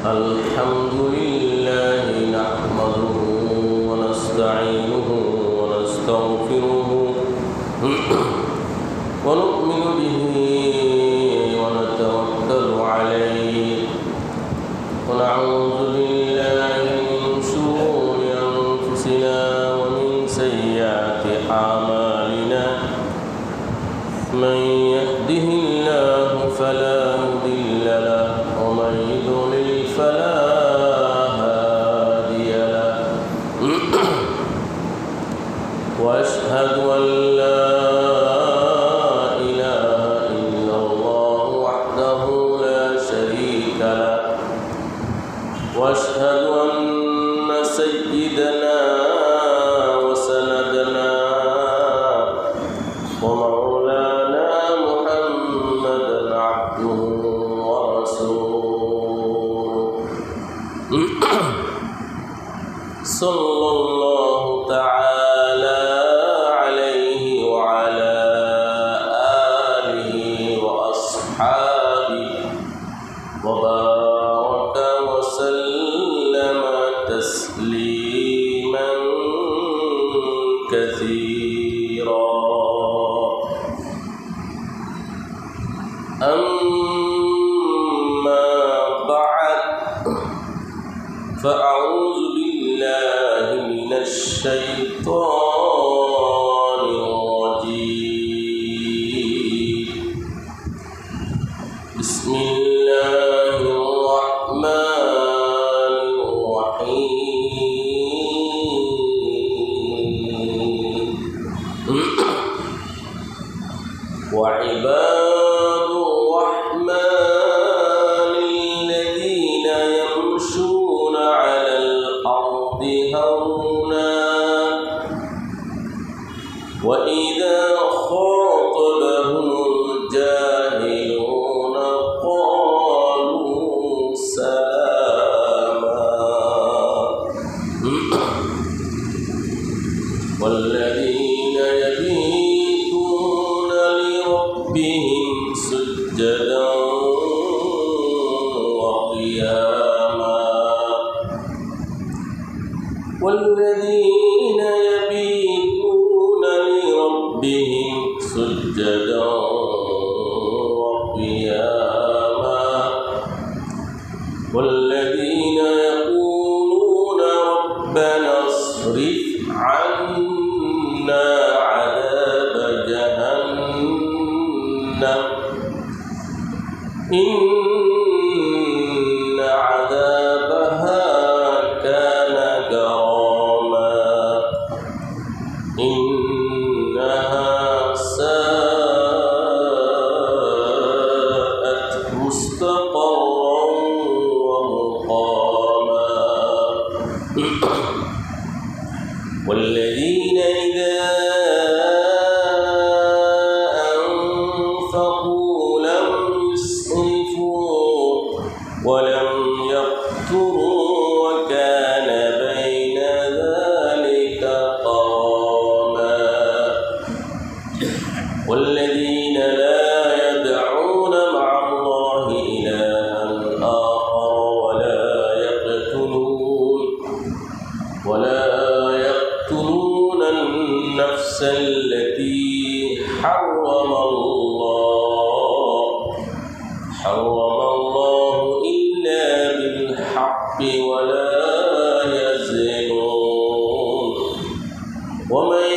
الحمد لله نحمده ونستعينه ونستغفره ونؤمن به ونتوكل عليه ونعوذ بالله من شرور أنفسنا ومن سيئات أعمالنا من يهده الله فلا مضل له ومن يضلل فلا هادي له وأشهد أن لا إله إلا الله وحده لا شريك له وأشهد أن سيدنا وسندنا ومولانا محمدا عبده ورسوله صلى الله تعالى عليه وعلى آله وأصحابه وبارك وسلم تسليما كثيرا أما بعد فأعوذ بالله من الشيطان الرجيم بسم الله الرحمن الرحيم وعباد الرحمن الذين يمشون على الأرض هونا وإذا خاطبهم الجاهلون قالوا سلاما والذين يبيتون لربهم سجدا وقياما والذين يبيتون لربهم سجدا وقياما والذين يقولون ربنا اصرف عنا عذاب جهنم إن عذابها كان غراما إنها ساءت مستقرا ومقاما والذين إذا أنفقوا لم يسرفوا ولم يقتروا وكان بين ذلك قواما والذين لا يدعون مع الله إلها آخر ولا يقتلون النفس التي حرم الله إلا بالحق ولا يزنون ومن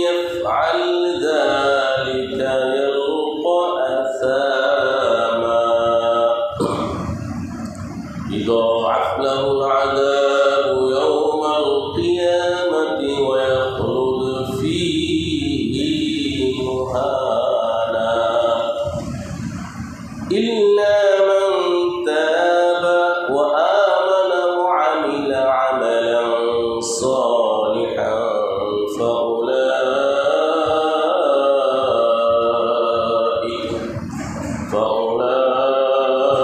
يفعل ذلك يلقى أثاما يضاعف له العذاب يوم القيامة ويخلد فيه مهانا إلا من تاب وآمن وعمل عملا صالحا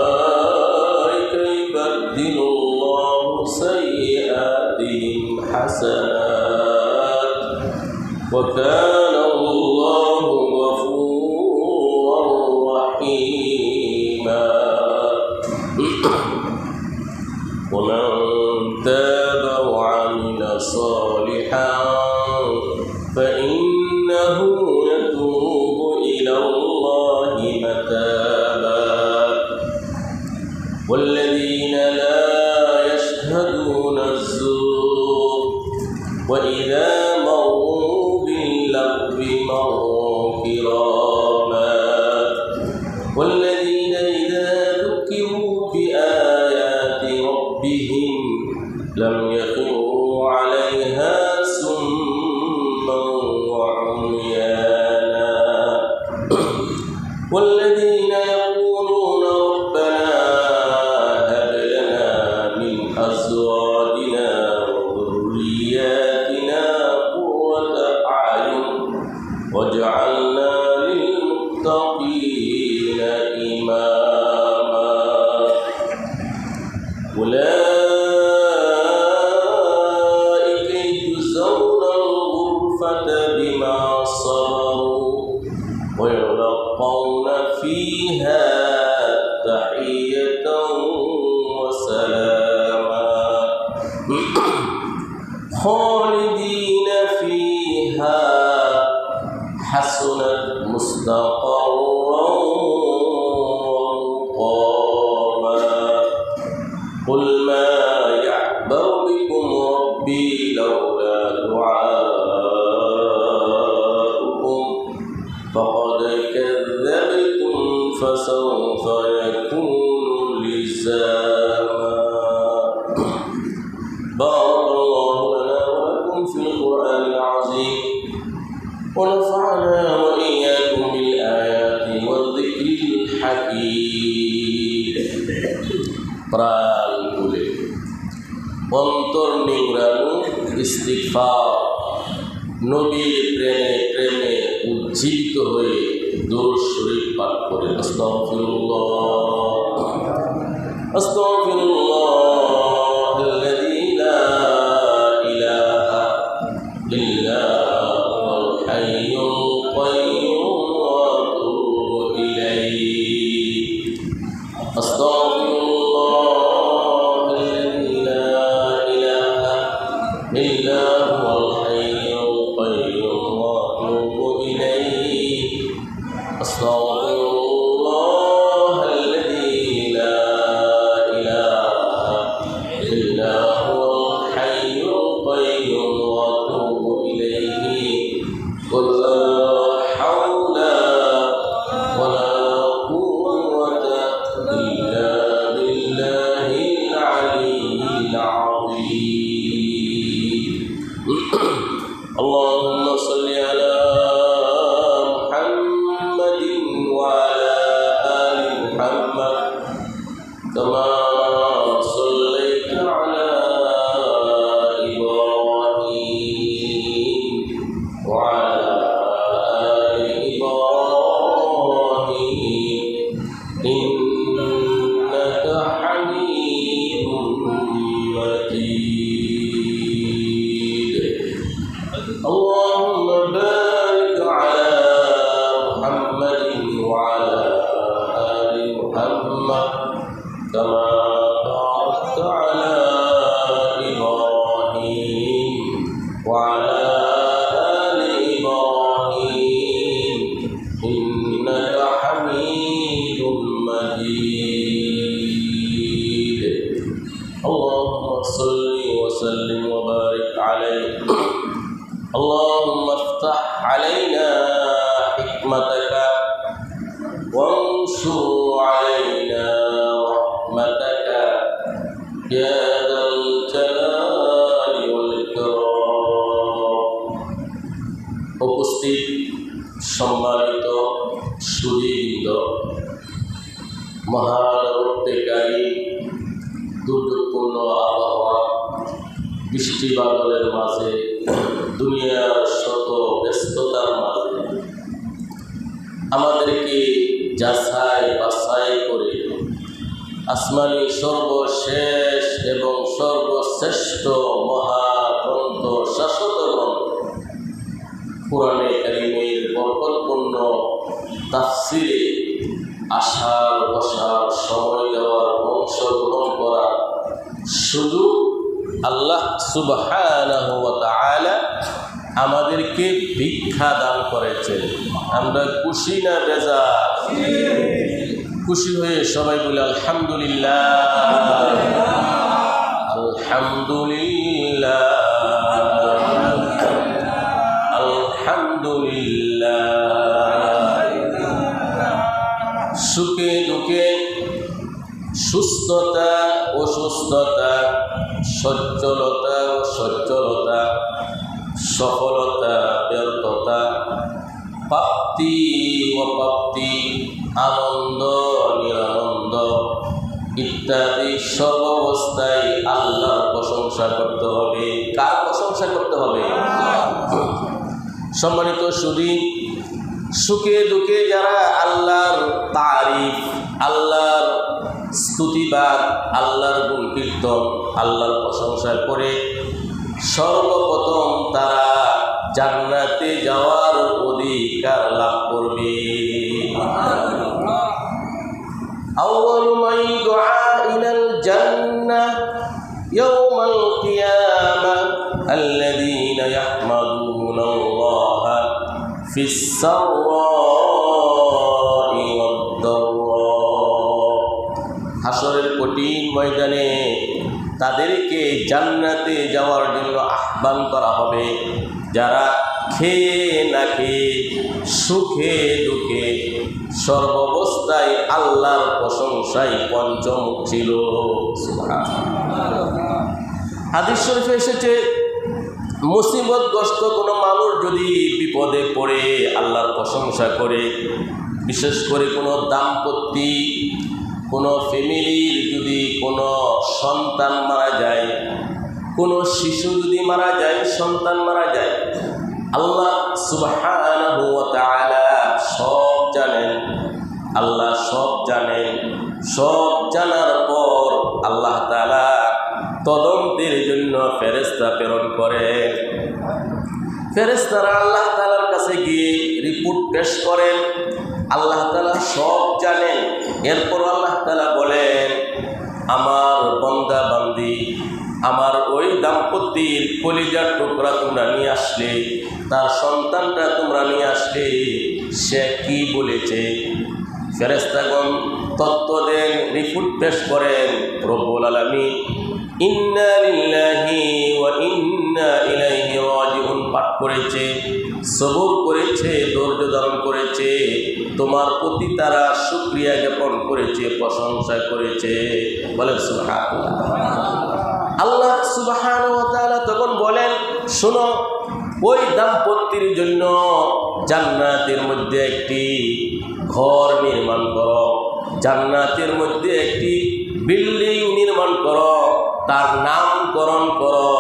فأولئك يبدل الله سيئاتهم حسنات وكان الله غفورا رحيما والذين لا يشهدون الزور وإذا مروا باللغو مروا كراما والذين إذا ذكروا بآيات ربهم لم يخروا عليها سما وعميانا والذين يقولون ربنا هب لنا من أزواجنا وذرياتنا قرة أعين واجعلنا للمتقين إماما أولئك يجزون الغرفة بما صبروا ويلقون فيها تحية وسلاما خالدين فيها حسنت مستقرا ومقاما قل ما يعبأ بكم ربي لولا دعاؤكم فقد كذبتم فسوف يكون لزاما بارك الله لنا ولكم في القرآن العظيم ونفعنا وإياكم بالآيات والذكر الحكيم প্রাণ খুলে অন্তর নিংড়ানো ইস্তিগফার নবীর প্রেমে প্রেমে উজ্জীবিত হয়ে দরুদ শরীফ পাঠ করে আস্তাগফিরুল্লাহ আস্তাগফিরুল্লাহাল্লাযী লা ইলাহা ইল্লা হুয়াল হাইয়ুল কাইয়্যুম ওয়া আতুবু ইলাইহি আস্তাগফিরুল্লাহাল্লাযী লা ইলাহা ইল্লা হুয়াল হাইয়ুল কাইয়্যুম ওয়া আতুবু ইলাইহি আস্তাগফিরুল্লাহাল্লাযী লা ইলাহা ইল্লা হুয়াল হাইয়ুল কাইয়্যুম ওয়া আতুবু ইলাইহি ওয়া লা হাওলা ওয়া লা কুওয়াতা ইল্লা বিল্লাহিল আলিয়্যিল আযীম اللهم صل على محمد وعلى آل محمد كما صليت على إبراهيم وعلى آل إبراهيم إنك حميد مجيد اللهم بارك على محمد وعلى آل محمد كما باركت على إبراهيم وعلى آل إبراهيم إنك حميد مجيد اللهم صل وسلم وبارك عليه اللهم افتح علينا حكمتك وانشر علينا رحمتك يا ذا الجلال والإكرام উপস্থিত সম্মানিত সুধীবৃন্দ মহানবত্যকারী দুর্যোগপূর্ণ আবহাওয়া বৃষ্টি বাদলের মাঝে দুনিয়ার শত ব্যস্ততার মাঝে আমাদেরকে যাচাই বাছাই করে আসমানি সর্বশেষ এবং সর্বশ্রেষ্ঠ মহাগ্রন্থ শাশ্বত গ্রন্থ কোরআনে কারিমের বরকতপূর্ণ তাফসিরে আসার বসার সময় দেওয়ার অংশগ্রহণ করা শুধু আল্লাহ সুবহানাহু ওয়া তাআলা আমাদেরকে ভিক্ষা দান করেছেন। আমরা খুশি না বেজার? খুশি হয়ে সবাই বলে আলহামদুলিল্লাহ, আলহামদুলিল্লাহ, আলহামদুলিল্লাহ। সুখে দুঃখে, সুস্থতা অসুস্থতা, সচ্ছলতা ও সচ্ছলতা, সফলতা ব্যর্থতা, প্রাপ্তি অপ্রাপ্তি, আনন্দ নিরানন্দ ইত্যাদি সব অবস্থায় আল্লাহর প্রশংসা করতে হবে। কার প্রশংসা করতে হবে? সম্মানিত সুধী, সুখে দুঃখে যারা আল্লাহর তারিফ, আল্লাহর স্তুতিবাদ, আল্লাহর গুণ কীর্তন, আল্লাহর প্রশংসা করে সর্বপ্রথম তারা জান্নাতে যাওয়ার অধিকার লাভ করবে। আউয়ালু মান দুআ ইলাল জান্নাহ ইয়াওমাল কিয়ামাহ আল্লাযীনা ইয়াহমাদুনাল্লাহা ফিস সাররাই ওয়াদ দাররা। হাসরের কঠিন ময়দানে তাদেরকে জান্নাতে যাওয়ার জন্য আহ্বান করা হবে যারা খেয়ে না খেয়ে, সুখে দুঃখে, সর্বাবস্থায় আল্লাহর প্রশংসায় পঞ্চমুখ ছিল। হাদিস শরীফে এসেছে, মুসিবতগ্রস্ত কোনো মানুষ যদি বিপদে পড়ে আল্লাহর প্রশংসা করে, বিশেষ করে কোনো দাম্পত্য, কোনো ফ্যামিলির যদি কোনো সন্তান মারা যায়, কোনো শিশু যদি মারা যায়, সন্তান মারা যায়, আল্লাহ সুবহানাহু ওয়া তাআলা সব জানেন। আল্লাহ সব জানেন। সব জানার পর আল্লাহ তাআলা তদন্তের জন্য ফেরেশতা প্রেরণ করেন। ফেরেশতারা আল্লাহ তাআলার কাছে গিয়ে রিপোর্ট পেশ করেন। আল্লাহ তাআলা সব জানেন। এরপর আল্লাহ তাআলা বলেন, আমার বান্দা বান্দি, আমার ওই দাম্পত্যের কলিজার টুকরা তোমরা নিয়ে আসলে, তার সন্তানটা তোমরা নিয়ে আসলে, সে কি বলেছে? ফেরেশতাগণ তত্ত্ব দেন, রিপোর্ট পেশ করেন। রব্বুল আলামিন ইন্না লিল্লাহি ওয়া ইন্না ইলাইহি রাজিউন পাঠ করেছে, সবর করেছে, ধৈর্য ধারণ করেছে, তোমার প্রতি তারা শুকরিয়া জ্ঞাপন করেছে, প্রশংসা করেছে। বলেন সুবহানাল্লাহ। আল্লাহ সুবহানাহু ওয়া তাআলা তখন বলেন, শোনো, ওই দাম্পত্যের জন্য জান্নাতের মধ্যে একটি ঘর নির্মাণ করো, জান্নাতের মধ্যে একটি বিল্ডিং নির্মাণ করো, তার নামকরণ করো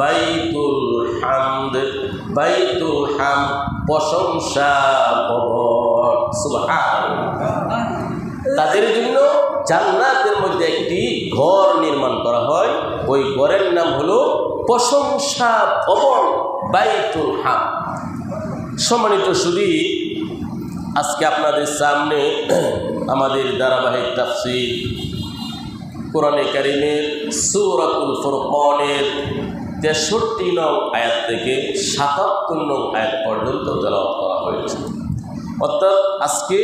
বাইতুল হামদ, বাইতুল হামদ, প্রশংসা ভবন। সুবহানাল্লাহ। তাদের জন্য জান্নাতের মধ্যে একটি ঘর নির্মাণ করা হয়, ওই ঘরের নাম হলো প্রশংসা ভবন, বাইতুল হামদ। সম্মানিত সুধী, আজকে আপনাদের সামনে আমাদের ধারাবাহিক তাফসীর কোরআনে কারীমের সূরাতুল ফুরকানের 63 নং আয়াত থেকে 77 নং আয়াত পর্যন্ত তেলাওয়াত করা হয়েছে। অর্থাৎ আজকে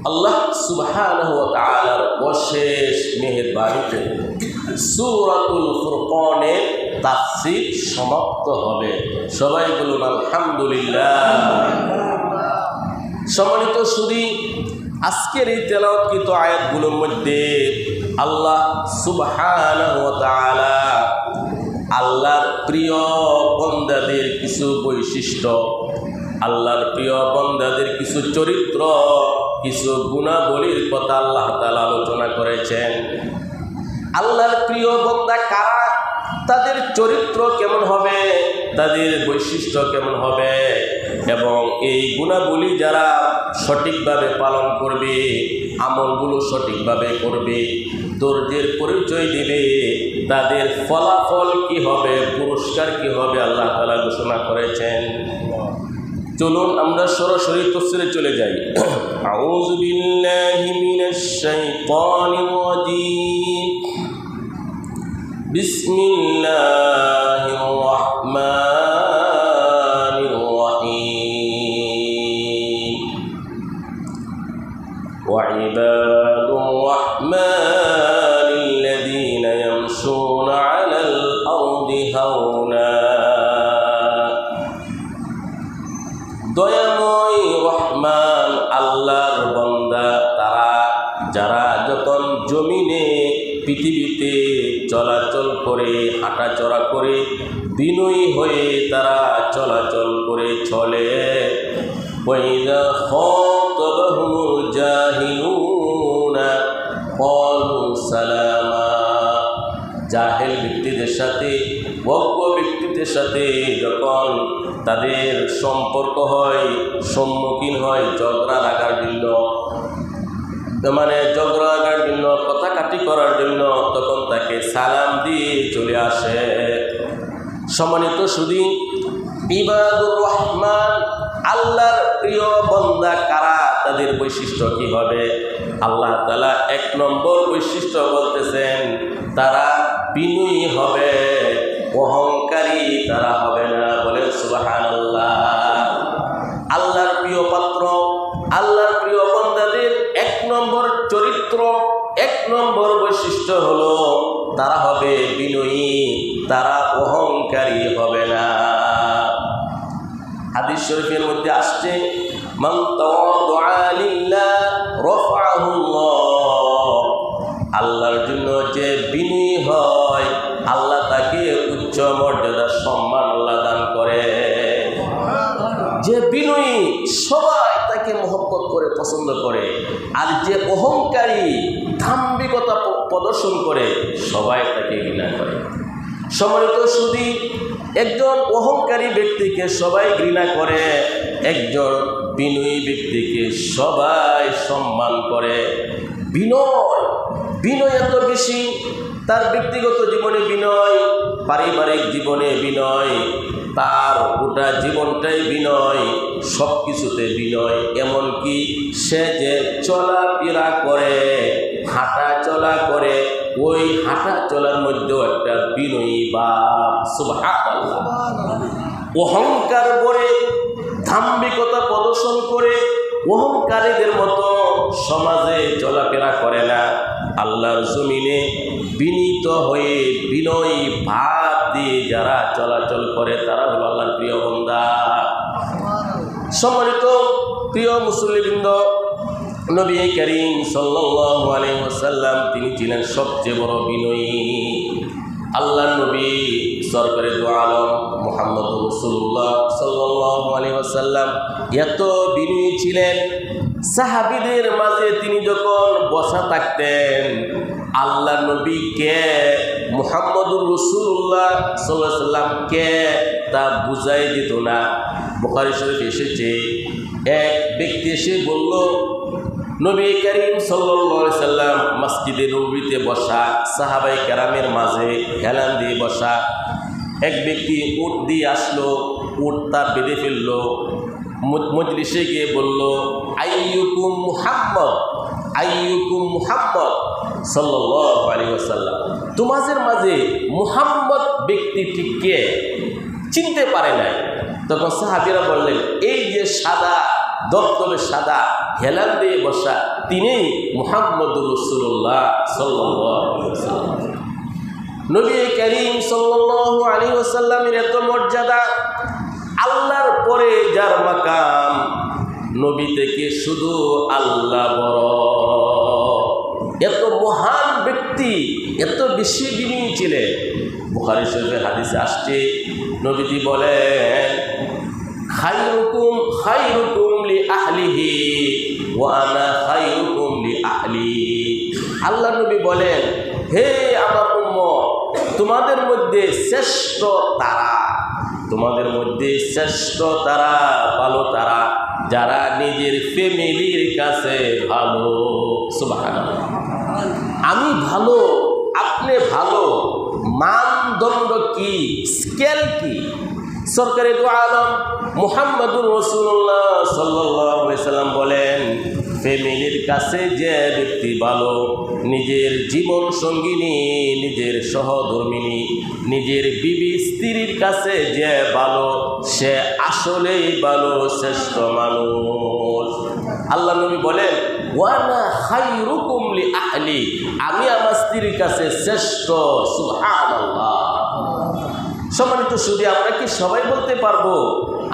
আল্লাহ সুবহানাহু ওয়া তাআলার অশেষ মেহেরবানিতে সূরাতুল ফুরকানের তাফসীর সমাপ্ত হবে। সবাই বলুন আলহামদুলিল্লাহ। সম্মানিত সুধী, আজকের এই তেলাওয়াতকৃত আয়াতগুলোর মধ্যে আল্লাহ সুবহানাহু ওয়া তাআলা আল্লাহর প্রিয় বান্দাদের কিছু বৈশিষ্ট্য, আল্লাহর প্রিয় বান্দাদের কিছু চরিত্র, কিছু গুণাবলীর কথা আল্লাহ তাআলা আলোচনা করেছেন। আল্লাহর প্রিয় বান্দা কারা, তাদের চরিত্র কেমন হবে, তাদের বৈশিষ্ট্য কেমন হবে, এবং এই গুণাবলী যারা সঠিকভাবে পালন করবে, আমলগুলো সঠিকভাবে করবে, ধৈর্যের পরিচয় দেবে, তাদের ফলাফল কি হবে, পুরস্কার কি হবে, আল্লাহ তাআলা ঘোষণা করেছেন। চলুন আমরা সরাসরি তাফসীরে চলে যাই। আউযু বিল্লাহি মিনাশ শাইতানির রাজীম। বিসমিল্লাহির রাহমানির রাহিম। ওয়া ইবাদ চলাচল করে, হাঁটাচলা করে, বিনয়ী হয়ে তারা চলাচল করে চলে। ওয়াইদা খাতাবাহুমুল জাহিলুনা ক্বালু সালামা। জাহেল ব্যক্তিদের সাথে, অজ্ঞ ব্যক্তিদের সাথে যখন তাদের সম্পর্ক হয়, সম্মুখীন হয় ঝগড়া লাগার জন্য, ঝগড়া লাগার জন্য, কথাকাটি করার জন্য, তখন তাকে সালাম দিয়ে চলে আসে। সম্মানিত শুধু ইবাদুর রহমান, আল্লাহর প্রিয় বান্দা কারা, তাদের বৈশিষ্ট্য কি হবে? আল্লাহ তাআলা 1 নম্বর বৈশিষ্ট্য বলতেছেন, তারা বিনয়ী হবে, অহংকারী তারা হবে না। বলেন সুবহানাল্লাহ। আল্লাহর প্রিয় পাত্র, আল্লাহর প্রিয় বান্দাদের 1 নম্বর চরিত্র, 1 নম্বর বৈশিষ্ট্য হলো তারা হবে বিনয়ী, তারা অহংকারী হবে না। হাদিস শরীফের মধ্যে আসছে, মান তাওয়াদআ লিল্লাহ রাফাআহুল্লাহ। আল্লাহর জন্য যে বিনয়ী হয়, আল্লাহ তাকে উচ্চ মর্যাদা, সম্মান আল্লাহ দান করে। যে বিনয়ী, সবাই তাকে মহব্বত করে, পছন্দ করে। আর যে অহংকারী, দাম্ভিকতা প্রদর্শন করে, সবাই তাকে ঘৃণা করে। সম্মানিত শুধু একজন অহংকারী ব্যক্তিকে সবাই ঘৃণা করে, একজন বিনয়ী ব্যক্তিকে সবাই সম্মান করে। বিনয় এত বেশি, তার ব্যক্তিগত জীবনে বিনয়, পারিবারিক জীবনে বিনয়, তার গোটা জীবনটাই বিনয়, সব কিছুতে বিনয়। এমনকি সে যে চলাফেরা করে, হাঁটা চলা করে, ওই হাঁটা চলার মধ্যেও একটা বিনয়ী ভাব। সুবহানাল্লাহ। অহংকার করে, দাম্ভিকতা প্রদর্শন করে, অহংকারীদের মতো সমাজে চলাফেরা করে না। আল্লাহর জমিনে বিনীত হয়ে, বিনয়ী ভাব দিয়ে যারা চলাচল করে, তারা হলো আল্লাহর প্রিয় বান্দা। সম্মানিত প্রিয় মুসল্লিবৃন্দ, নবী করিম সাল্লাল্লাহু আলাইহি ওয়াসাল্লাম তিনি ছিলেন সবচেয়ে বড় বিনয়ী। আল্লাহর নবী সরকারে দু আলম মুহাম্মদুর রাসূলুল্লাহ সাল্লাল্লাহু আলাইহি ওয়াসাল্লাম এত বিনয়ী ছিলেন, সাহাবীদের মাঝে তিনি যখন বসা থাকতেন, আল্লাহর নবী কে, মুহাম্মদুর রাসূলুল্লাহ সাল্লাল্লাহু আলাইহি ওয়াসাল্লাম কে, তা বুঝাই দিত না। বুখারী শরীফে এসেছে, এক ব্যক্তি এসে বলল, নবী করিম সাল্লাল্লাহু আলাইহি ওয়াসাল্লাম মসজিদে নববীতে বসা, সাহাবায়ে কেরামের মাঝে হেলান দিয়ে বসা। এক ব্যক্তি উট দিয়ে আসলো, উট তার বেঁধে ফেললো, মজলিসে গিয়ে বলল, আইয়ুকুম মুহাম্মদ, আইয়ুকুম মুহাম্মদ সাল্লাল্লাহু আলাইহি ওয়াসাল্লাম, তোমাদের মাঝে মুহাম্মদ ব্যক্তিটি কে? চিনতে পারে নাই। তখন সাহাবীরা বললেন, এই যে সাদা, দবদবে সাদা, হেলান দিয়ে বসা, তিনি মুহাম্মদুর রাসূলুল্লাহ সাল্লাল্লাহু আলাইহি ওয়াসাল্লাম। নবী করিম সাল্লাল্লাহু আলাইহি ওয়াসাল্লামের এত মর্যাদা, আল্লাহর পরে যার মাকাম, নবী থেকে শুধু আল্লাহ বড়। এত মহান ব্যক্তি, এত বেশি বিনয়ী ছিলেন। বুখারী শরীফের হাদিসে আসছে, নবীজি বলেন, খায়রুকুম খায়রুকুম লি আহলিহি ওয়া আনা খায়রুকুম লি আহলি। আল্লাহ নবী বলেন, হে আমার উম্মত, তোমাদের মধ্যে শ্রেষ্ঠ তারা, তোমাদের মধ্যে শ্রেষ্ঠ তারা, ভালো তারা যারা নিজের ফ্যামিলির কাছে ভালো। সুবহানাল্লাহ। আমি ভালো, আপনি ভালো, মানদণ্ড কি, স্কেল কি? সরকারে দু আলম মুহাম্মদুর রাসূলুল্লাহ সাল্লাল্লাহু আলাইহি ওয়াসাল্লাম বলেন, ফ্যামিলির কাছে যে ব্যক্তি ভালো, নিজের জীবন সঙ্গিনী, নিজের সহধর্মিনী, নিজের বিবি স্ত্রীর কাছে যে ভালো, সে আসলেই ভালো, শ্রেষ্ঠ মানুষ। আল্লাহ নবী বলেন, ওয়ানা খায়রুকুম লি আহলি, আমি আমার স্ত্রীর কাছে শ্রেষ্ঠ। সুবহানাল্লাহ। সম্মানিত শুধু আমরা কি সবাই বলতে পারবো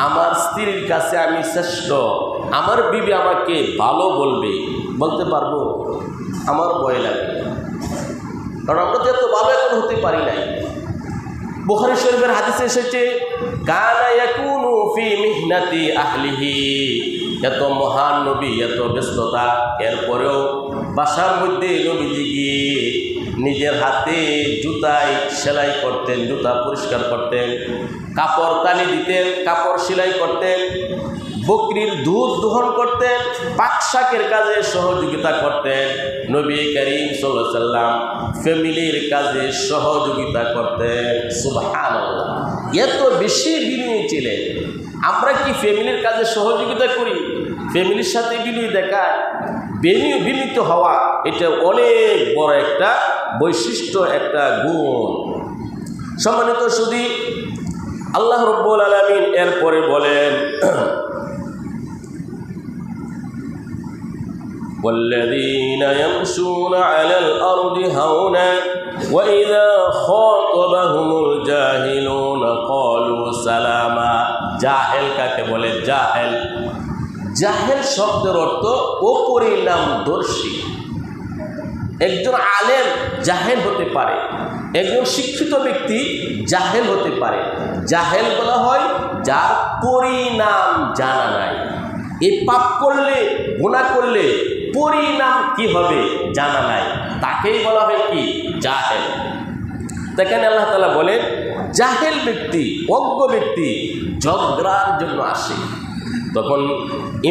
আমার স্ত্রীর কাছে আমি শ্রেষ্ঠ, আমার বিবি আমাকে ভালো বলবে? বলতে পারবো? আমার ভয় লাগে। কারণ আমরা তো এত ভালো এখন হতে পারি নাই। বুখারী শরীফের হাদিসে এসেছে, কানা ইয়াকুনু ফি মিহনাতি আহলিহি, এত মহান নবী, এত ব্যস্ততা, এরপরেও বাসার মধ্যে নবীজি গিয়ে নিজের হাতে জুতায় সেলাই করতেন, জুতা পরিষ্কার করতেন, কাপড় তালি দিতেন, কাপড় সেলাই করতেন, বকরির দুধ দোহন করতেন, পাক শাকের কাজে সহযোগিতা করতেন। নবী করিম সাল্লাল্লাহু আলাইহি সাল্লাম ফ্যামিলির কাজে সহযোগিতা করতেন। সুবহানাল্লাহ, এত বেশি বিনয়ী ছিলেন। আমরা কি ফ্যামিলির কাজে সহযোগিতা করি? ফ্যামিলির সাথে বিনয় দেখায়, বিনীত হওয়া এটা অনেক বড় একটা বৈশিষ্ট্য, একটা গুণ। সম্মানিত সুধী, আল্লাহ রাব্বুল আলামিন এরপরে বলেন, والذين يمشون على الأرض هونا وإذا خاطبهم الجاهلون قالوا سلاما। জাহেল কাকে বলে? জাহেল শব্দের অর্থ অপরিণামদর্শী। একজন আলেম জাহেল হতে পারে, একজন শিক্ষিত ব্যক্তি জাহেল হতে পারে। জাহেল বলা হয় যার পরিণাম জানা নাই। এই পাপ করলে, গুনাহ করলে পরিণাম কি হবে জানা নাই, তাকেই বলা হয় কি? জাহেল। দেখেন আল্লাহ তাআলা বলেন, জাহেল ব্যক্তি, অজ্ঞ ব্যক্তি ঝগড়ার জন্য আসে। তখন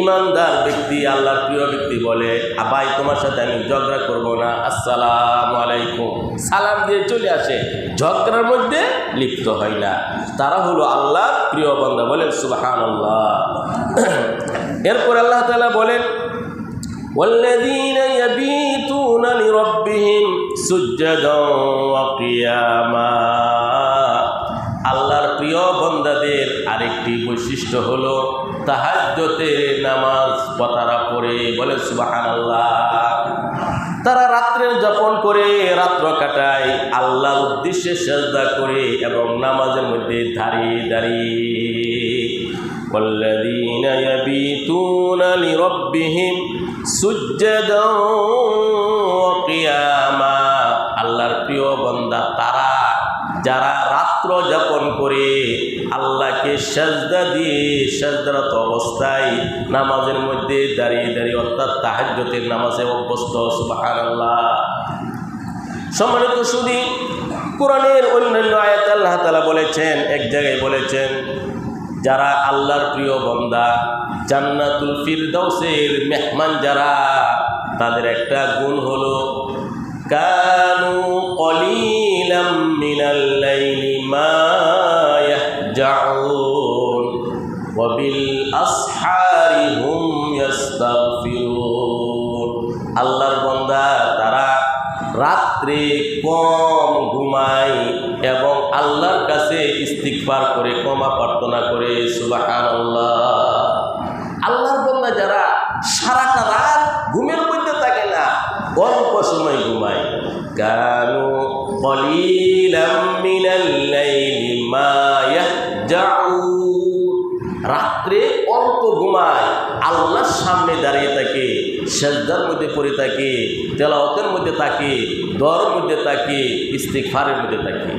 ইমানদার ব্যক্তি, আল্লাহর প্রিয় ব্যক্তি বলে, ভাই তোমার সাথে আমি ঝগড়া করব না, আসসালামু আলাইকুম, সালাম দিয়ে চলে আসে, ঝগড়ার মধ্যে লিপ্ত হয় না। তারা হলো আল্লাহর প্রিয় বান্দা। বলেন সুবহানাল্লাহ। এরপর আল্লাহ তাআলা বলেন, والذين يبيتون لربهم سجدا وقياما। আল্লাহর প্রিয় বান্দাদের আরেকটি বৈশিষ্ট্য হলো তাহাজ্জুদের নামাজ তারা পড়ে। বলে সুবহানাল্লাহ। তারা রাত্রের যাপন করে, রাত্র কাটায় আল্লাহর উদ্দেশ্যে সিজদা করে এবং নামাজের মধ্যে দাঁড়িয়ে والذين يبيتون لربهم سجدا وقياما। আল্লাহর প্রিয় বান্দা তারা যারা রাত্র যাপন করে আল্লাহকে সিজদা দিয়ে, সিজদারত অবস্থায় নামাজের মধ্যে দাঁড়িয়ে অর্থাৎ তাহাজ্জুদের নামাজে অভ্যস্ত। সুবহানাল্লাহ। সম্মানিত সুধী, কোরআনের অন্যান্য আয়াতে আল্লাহ তাআলা বলেছেন, এক জায়গায় বলেছেন, যারা আল্লাহর প্রিয় বান্দা, জান্নাতুল ফিরদাউসের মেহমান যারা, তাদের একটা গুণ হলো কানু কলিলাম মিনাল লাইলি মা ইয়াহজাউন ওয়া বিল আসহারি হুম ইস্তাগফিরুন। আল্লাহর বান্দা তারা রাত্রে কম ঘুমায় এবং আল্লাহর কাছে ইস্তিগফার করে, ক্ষমা প্রার্থনা করে। সুবহানাল্লাহ। আল্লাহর বান্দা যারা সারাটা রাত ঘুমের মধ্যে থাকে না, অল্প সময় ঘুমায়। কানু কলিলাম মিনাল লাইলি মা ইয়াহজাউন। রাত্রে অল্প ঘুমায়, আল্লাহর সামনে দাঁড়িয়ে থাকে, সিজদার মধ্যে পড়ে থাকে, তেলাওয়াতের মধ্যে থাকে, দোয়ার মধ্যে থাকে, ইস্তিগফারের মধ্যে থাকে।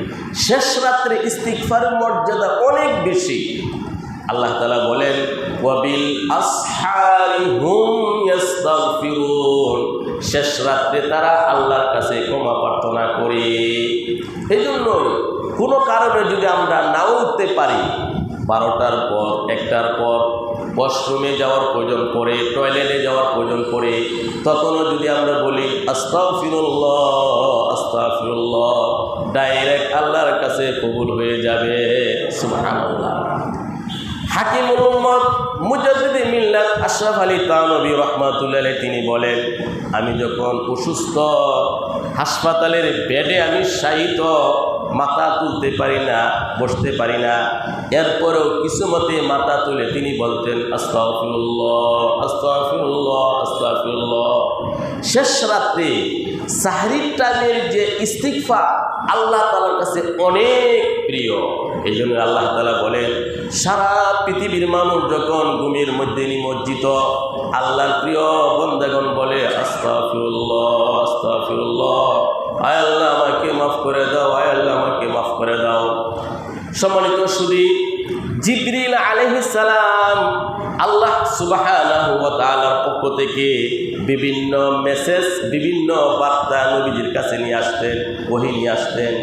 শেষ রাত্রে ইস্তিগফারের মর্যাদা অনেক বেশি। আল্লাহ তাআলা বলেন, ওয়াবিল আসহারি হুম ইস্তাগফিরুন। শেষ রাত্রে তারা আল্লাহর কাছে ক্ষমা প্রার্থনা করে। এই জন্যই কোনো কারণে যদি আমরা নাও উঠতে পারি, 12টার পর, 1টার পর ওয়াশরুমে যাওয়ার প্রয়োজন পড়ে, টয়লেটে যাওয়ার প্রয়োজন পড়ে, তখনও যদি আমরা বলি আস্তাগফিরুল্লাহ, ডাইরেক্ট আল্লাহর কাছে কবুল হয়ে যাবে। সুবহানাল্লাহ। হাকিমুল উম্মত মুজাদ্দিদে মিল্লাত আশরাফ আলী থানভী রাহমাতুল্লাহ আলাইহি তিনি বলেন, আমি যখন অসুস্থ, হাসপাতালের বেডে আমি শায়িত, মাথা তুলতে পারি না, বসতে পারি না, এরপরেও কিছু মতে মাথা তুলে তিনি বলতেন আস্তাগফিরুল্লাহ, আস্তাগফিরুল্লাহ, আস্তাগফিরুল্লাহ। শেষ রাত্রে সাহরির টাইমের যে ইস্তিগফার আল্লাহ তাআলার কাছে অনেক প্রিয়। এই জন্য আল্লাহ তাআলা বলেন, সারা পৃথিবীর মানুষ যখন ঘুমের মধ্যে নিমজ্জিত, আল্লাহর প্রিয় বান্দাগণ বলে আস্তাগফিরুল্লাহ, আস্তাগফিরুল্লাহ, আয় আল্লাহ আমাকে মাফ করে দাও, আয় আল্লাহ আমাকে মাফ করে দাও। সম্মানিত শুধু জিবরিল আলাইহিস সালাম আল্লাহ সুবহানাহু ওয়া তাআলার পক্ষ থেকে বিভিন্ন মেসেজ, বিভিন্ন বার্তা নবীজির কাছে নিয়ে আসতেন, ওহী নিয়ে আসতেন।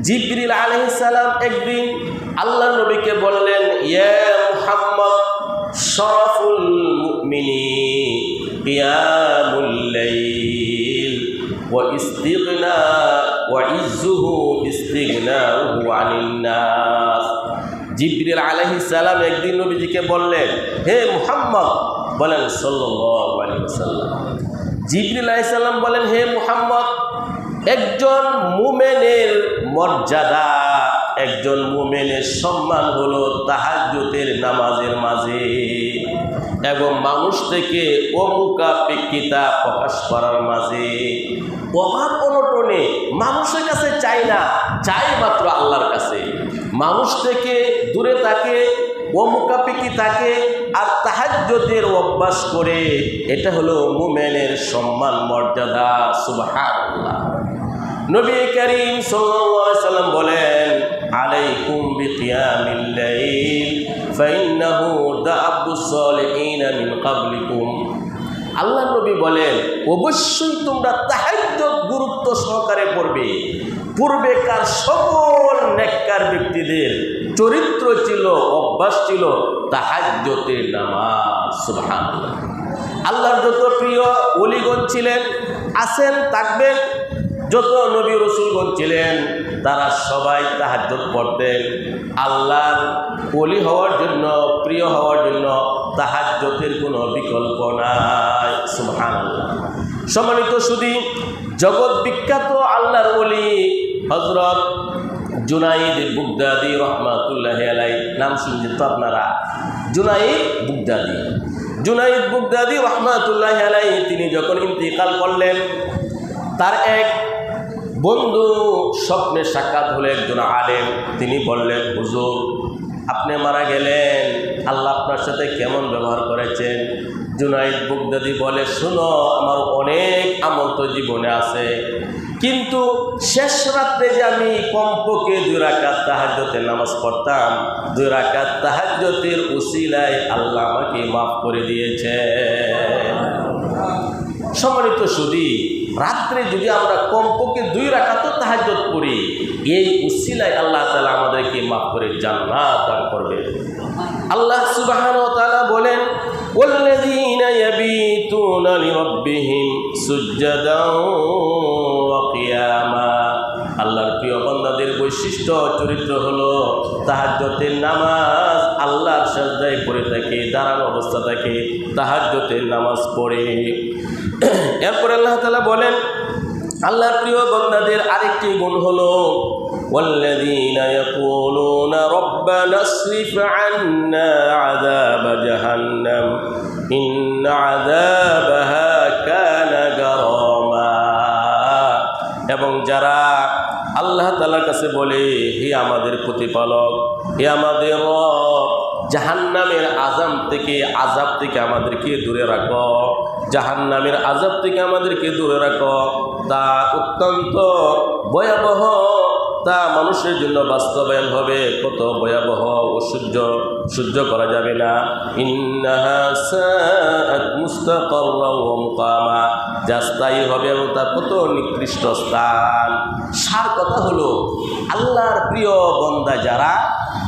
জিবরিল আলাইহিস সালাম একদিন আল্লাহ নবীকে বললেন, ইয়া মুহাম্মদ শরাফুল মুমিনিন কিয়ামুল লাইল ওয়া ইস্তিগনা ওয়া ইজ্জুহু ইস্তিগনাহু আনিন নাস। জিবরিল আলাইহিস সালাম একদিন নবীজিকে বললেন, হে মুহাম্মদ, বলেন সাল্লাল্লাহু আলাইহি ওয়াসাল্লাম। জিবরিল আলাইহিস সালাম বলেন, হে মুহাম্মদ, একজন মুমিনের মর্যাদা, একজন মুমিনের সম্মান হলো তাহাজ্জুদের নামাজের মাঝে এবং মানুষ থেকে অমুখাপেক্ষিতা প্রকাশ করার মাঝে। অভাব অনটনে মানুষের কাছে চাই না, চাই মাত্র আল্লাহর কাছে। মানুষ থেকে দূরে থাকে, অমুখাপেক্ষী থাকে আর তাহাজ্জুদের অভ্যাস করে। এটা হলো মুমিনের সম্মান মর্যাদা। সুবহানাল্লাহ। নবী করিম সাল্লাল্লাহু আলাইহি ওয়াসাল্লাম বলেন, আলাইকুম বিকিয়ামিল লাইল ফাইন্নাহু দাআবুস সালিহিন মিন ক্বাবলিকুম। আল্লাহ নবী বলেন, অবশ্যই তোমরা তাহাজ্জুদ গুরুত্ব সহকারে পড়বে। পূর্বেকার সকল নেককার ব্যক্তিদের চরিত্র ছিল, অভ্যাস ছিল তাহাজ্জুদের নামাজ। সুবহানাল্লাহ। আল্লাহর যত প্রিয় ওলিগণ ছিলেন, আছেন, থাকবেন, যত নবী রাসূলগণ ছিলেন, তারা সবাই তাহাজ্জুদ পড়তেন। আল্লাহর ওলি হওয়ার জন্য, প্রিয় হওয়ার জন্য তাহাজ্জুদের কোনো বিকল্প নাই। সুবহানাল্লাহ। সম্মানিত শুধু জগৎ বিখ্যাত আল্লাহর ওলি হযরত জুনাইদ বুগদাদি রহমাতুল্লাহি আলাইহি, নাম শুনছেন তো আপনারা? জুনাইদ বুগদাদি, জুনাইদ বুগদাদি রহমাতুল্লাহি আলাইহি তিনি যখন ইন্তিকাল করলেন, তার এক বন্ধু স্বপ্নে সাক্ষাৎ হলো একজন আলেম। তিনি বললেন, হুজুর, আপনি মারা গেলেন, আল্লাহ আপনার সাথে কেমন ব্যবহার করেছেন? জুনাইদ বুগদাদি বলে, শোনো, আমার অনেক আমল তো জীবনে আছে, কিন্তু শেষ রাত্রে যে আমি কমপক্ষে 2 রাকাত তাহাজ্জুদের নামাজ পড়তাম, 2 রাকাত তাহাজ্জুদের উসিলায় আল্লাহ আমাকে মাফ করে দিয়েছে। সম্মানিত শুধু রাত্রে যদি আমরা কমপক্ষে 2 রাকাত তাহাজ্জুদ পড়ি, এই উসিলায় আল্লাহ তাআলা আমাদেরকে মাফ করে জান্নাত দান করবে। আল্লাহ সুবহানাহু ওয়া তাআলা বলেন, ওয়াল্লাযীনা ইয়াবিতুনা লিরাব্বিহিম সুজদান ওয়া কিয়ামা। আল্লাহর প্রিয় বান্দাদের বৈশিষ্ট্য, চরিত্র হলো তাহাজ্জুদের নামাজ। আল্লাহর সাজদায় পড়ে থাকে, দাঁড়ানো অবস্থা থাকে, তাহাজ্জুদের নামাজ পড়ে। এরপর আল্লাহ তাআলা বলেন, আল্লাহর প্রিয় বান্দাদের আরেকটি গুণ হলো, ওয়াল্লাযীনা ইয়াকুলুনা রব্বানা আসরিফ আন্না আযাব জাহান্নাম ইন্না আযাবাহা কানা গারামা। এবং যারা আল্লাহ তাআলার কাছে বলে, হে আমাদের প্রতিপালক, হে আমাদের রব, জাহান্নামের আযাব থেকে আমাদেরকে দূরে রাখো, জাহান্নামের আযাব থেকে আমাদেরকে দূরে রাখো, তা অত্যন্ত ভয়াবহ, তা মানুষের জন্য বাস্তবায়ন হবে, কত ভয়াবহ ও সহ্য করা যাবে না। ইন্নাহা সাআত মুস্তাকাররাও ওয়া মুকামা, যা স্থায়ী হবে এবং তার কত নিকৃষ্ট স্থান। সার কথা হলো, আল্লাহর প্রিয় বান্দা যারা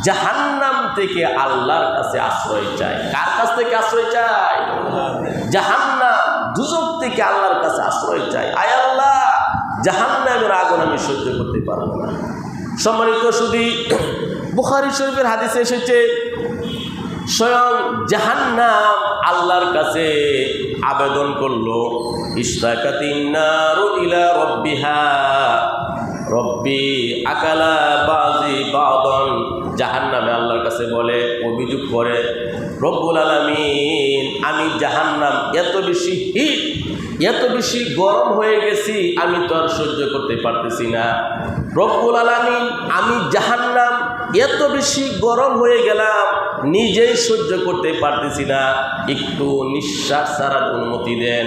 জাহান্নাম থেকে আল্লাহর কাছে আশ্রয় চায়। কার কাছ থেকে আশ্রয় চায়? জাহান্নাম, দুজক থেকে আল্লাহর কাছে আশ্রয় চায়। আয় আল্লাহ, জাহান্নামের আগুন আমি সহ্য করতে পারবো না। সম্মানিত শুধু বুখারী শরীফের হাদিসে এসেছে, স্বয়ং জাহান্নাম আল্লাহর কাছে আবেদন করলো, ইশতাকাতিন নারু ইলা রাব্বিহা রব্বি আকালা বাজি বাদন। জাহান্নামে আল্লাহর কাছে বলে, অভিযোগ করে, রব্বুল আলামিন, আমি জাহান্নাম এত বেশি হিট, এত বেশি গরম হয়ে গেছি, আমি তো আর সহ্য করতে পারতেছি না। রব্বুল আলামিন, আমি জাহান্নাম এত বেশি গরম হয়ে গেলাম, নিজেই সহ্য করতে পারতেছি না, একটু নিঃশ্বাস ছাড়ার অনুমতি দেন।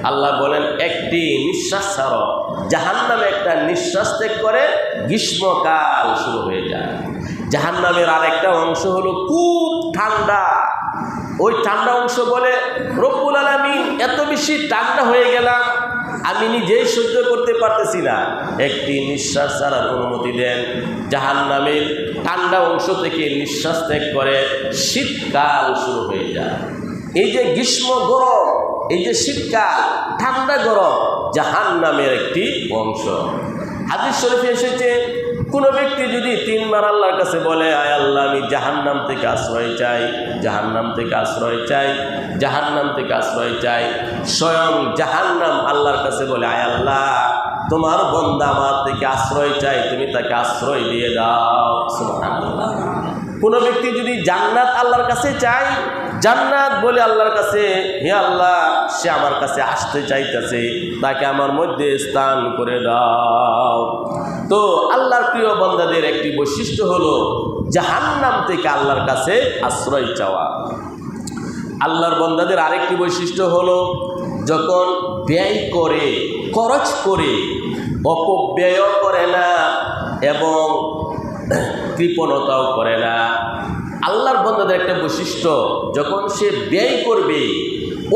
আল্লাহ বলেন, একটি নিঃশ্বাস ছাড়ো। জাহান্নামে একটা নিঃশ্বাস ত্যাগ করে গ্রীষ্মকাল শুরু হয়ে যায়। জাহান্নামের আরেকটা অংশ হলো খুব ঠান্ডা। ওই ঠান্ডা অংশ বলে, রব্বুল আলামিন এত বেশি ঠান্ডা হয়ে গেলাম, আমি নিজেই সহ্য করতে পারতেছি না, একটি নিঃশ্বাস ছাড়ার অনুমতি দেন। জাহান্নামের ঠান্ডা অংশ থেকে নিঃশ্বাস ত্যাগ করে শীতকাল শুরু হয়ে যায়। এই যে গ্রীষ্ম গরম, এই যে শীতকাল, ঠান্ডা গরম, জাহান্নামের একটি অংশ। হাদিস শরীফে এসেছে, কোনো ব্যক্তি যদি 3 বার আল্লাহর কাছে বলে, আয় আল্লাহ, আমি জাহান্নাম থেকে আশ্রয় চাই, জাহান্নাম থেকে আশ্রয় চাই, জাহান্নাম থেকে আশ্রয় চাই, স্বয়ং জাহান্নাম আল্লাহর কাছে বলে, আয় আল্লাহ, তোমার বান্দা আমার থেকে আশ্রয় চাই, তুমি তাকে আশ্রয় দিয়ে দাও। সুবহানাল্লাহ। কোনো ব্যক্তি যদি জান্নাত আল্লাহর কাছে চায়, জান্নাত বলে আল্লাহর কাছে, হে আল্লাহ, সে আমার কাছে আসতে চাইতেছে, তাকে আমার মধ্যে স্থান করে দাও। তো আল্লাহর প্রিয় বান্দাদের একটি বৈশিষ্ট্য হলো জাহান্নাম থেকে আল্লাহর কাছে আশ্রয় চাওয়া। আল্লাহর বান্দাদের আরেকটি বৈশিষ্ট্য হলো যখন ব্যয় করে, খরচ করে, অপব্যয় করে না এবং কৃপণতাও করে না। আল্লাহর বান্দাদের একটা বৈশিষ্ট্য, যখন সে ব্যয় করবে,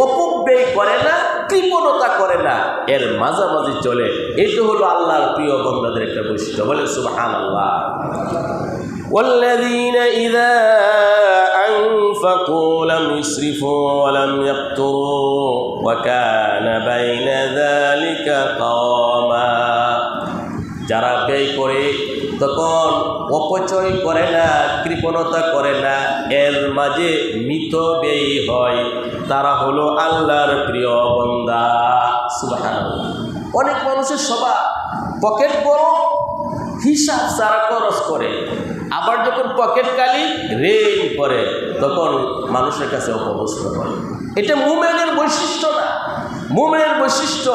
অপব্যয় করে না, কৃপণতা করে না, এর মাঝামাঝি চলে। এটা হলো আল্লাহর প্রিয় বান্দাদের একটা বৈশিষ্ট্য। বলে সুবহানাল্লাহ। والذين إذا أنفقوا لم يسرفوا ولم يقتروا وكان بين ذلك قواما। যারা ব্যয় করে তখন অপচয় করে না, কৃপণতা করে না, এর মাঝে মিত ব্যয়ী হয়, তারা হলো আল্লাহর প্রিয় বান্দা। সুবহানাল্লাহ। অনেক মানুষের স্বভাব, পকেট বড়, হিসাব ছাড়া খরচ করে, আবার যখন পকেট খালি ঋণ করে তখন মানুষের কাছে অপদস্থ হয়। এটা মুমিনের বৈশিষ্ট্য না। মুমিনের বৈশিষ্ট্য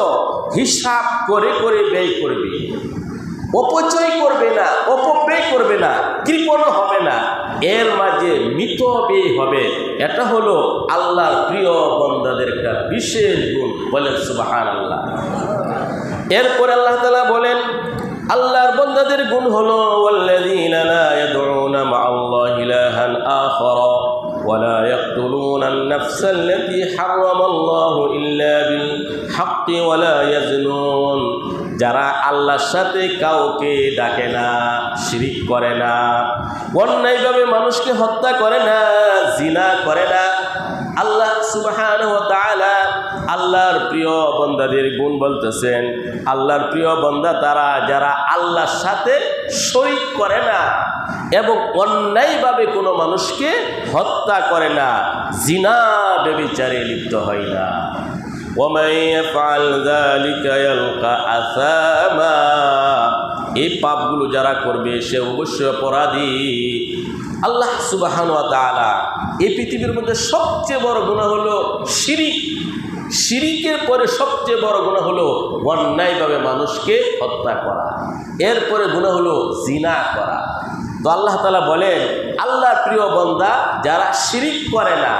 হিসাব করে করে ব্যয় করবে, অপচয় করবে না, অপব্যয় করবে না, কৃপণ হবে না, এর মাঝে মিত ব্যয় হবে। এটা হলো আল্লাহর প্রিয় বান্দাদের একটা বিশেষ গুণ। বলেন সুবহানাল্লাহ। এরপর আল্লাহ তাআলা বলেন, আল্লাহর বান্দাদের গুণ হলো ওয়াল্লাযীনা লা ইয়াদউনা মা'আল্লাহি ইলাহান আখারা ওয়া লা ইয়াকতুলুনা আন-নাফসা আল্লাতী হারামাল্লাহু ইল্লা বিল হাক্কি ওয়া লা ইয়াজনুন। যারা আল্লাহর সাথে কাউকে ডাকে না, শিরিক করে না, অন্যায়ভাবে মানুষকে হত্যা করে না, জিনা করে না। আল্লাহ সুবহানাহু ওয়া তাআলা আল্লাহর প্রিয় বান্দাদের গুণ বলতেছেন, আল্লাহর প্রিয় বান্দা তারা যারা আল্লাহর সাথে শরীক করে না এবং অন্যায়ভাবে কোনো মানুষকে হত্যা করে না, জিনা ব্যভিচারে লিপ্ত হয় না। وَمَن يَفْعَلْ ذَلِكَ يَلْقَى أَثَامًا। এই পাপগুলো যারা করবে সে অবশ্যই অপরাধী। আল্লাহ সুবহানাহু ওয়া তাআলা এই পৃথিবীর মধ্যে সবচেয়ে বড় গুনাহ হলো শিরিক। শিরিকের পরে সবচেয়ে বড় গুনাহ হলো অন্যায়ভাবে মানুষকে হত্যা করা। এরপরে গুনাহ হলো জিনা করা। তো আল্লাহ তাআলা বলেন, আল্লাহর প্রিয় বান্দা যারা শিরিক করে না,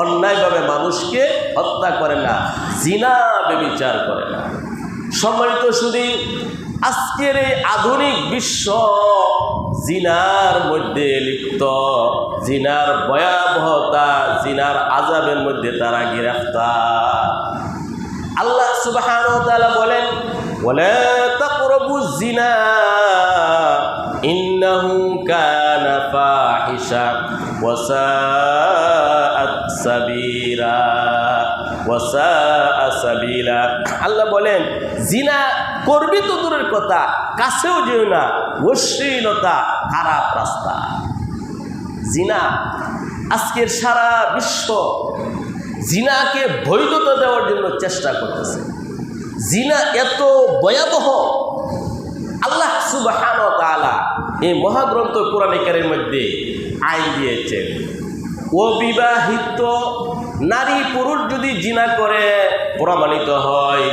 অন্যায়ভাবে মানুষকে হত্যা করে না, জিনা ব্যভিচার করে না। সম্মানিত শুধু আজকের এই আধুনিক বিশ্ব জিনার মধ্যে লিপ্ত, জিনার ভয়াবহতা, জিনার আযাবের মধ্যে তারা গ্রেফতার। আল্লাহ সুবহানাহু ওয়া তাআলা বলেন, ওয়ালা তাকরাবুজ জিনা ইন্নাহু কানা ফাহিশা ওয়া সাআত সাবিলা ওয়া সাআ সাবিলা। আল্লাহ বলেন, জিনা করবি তো দূরের কথা, কাছেও যেও না, অশ্লীলতা খারাপ রাস্তা। জিনা আজকের সারা বিশ্ব জিনাকে বৈধতা দেওয়ার জন্য চেষ্টা করতেছে। জিনা এত ভয়াবহ, আল্লাহ সুবহানাহু ওয়া তাআলা এই মহাগ্রন্থ কোরআন কারীমের মধ্যে আইন দিয়েছেন, অবিবাহিত নারী পুরুষ যদি জিনা করে প্রমাণিত হয়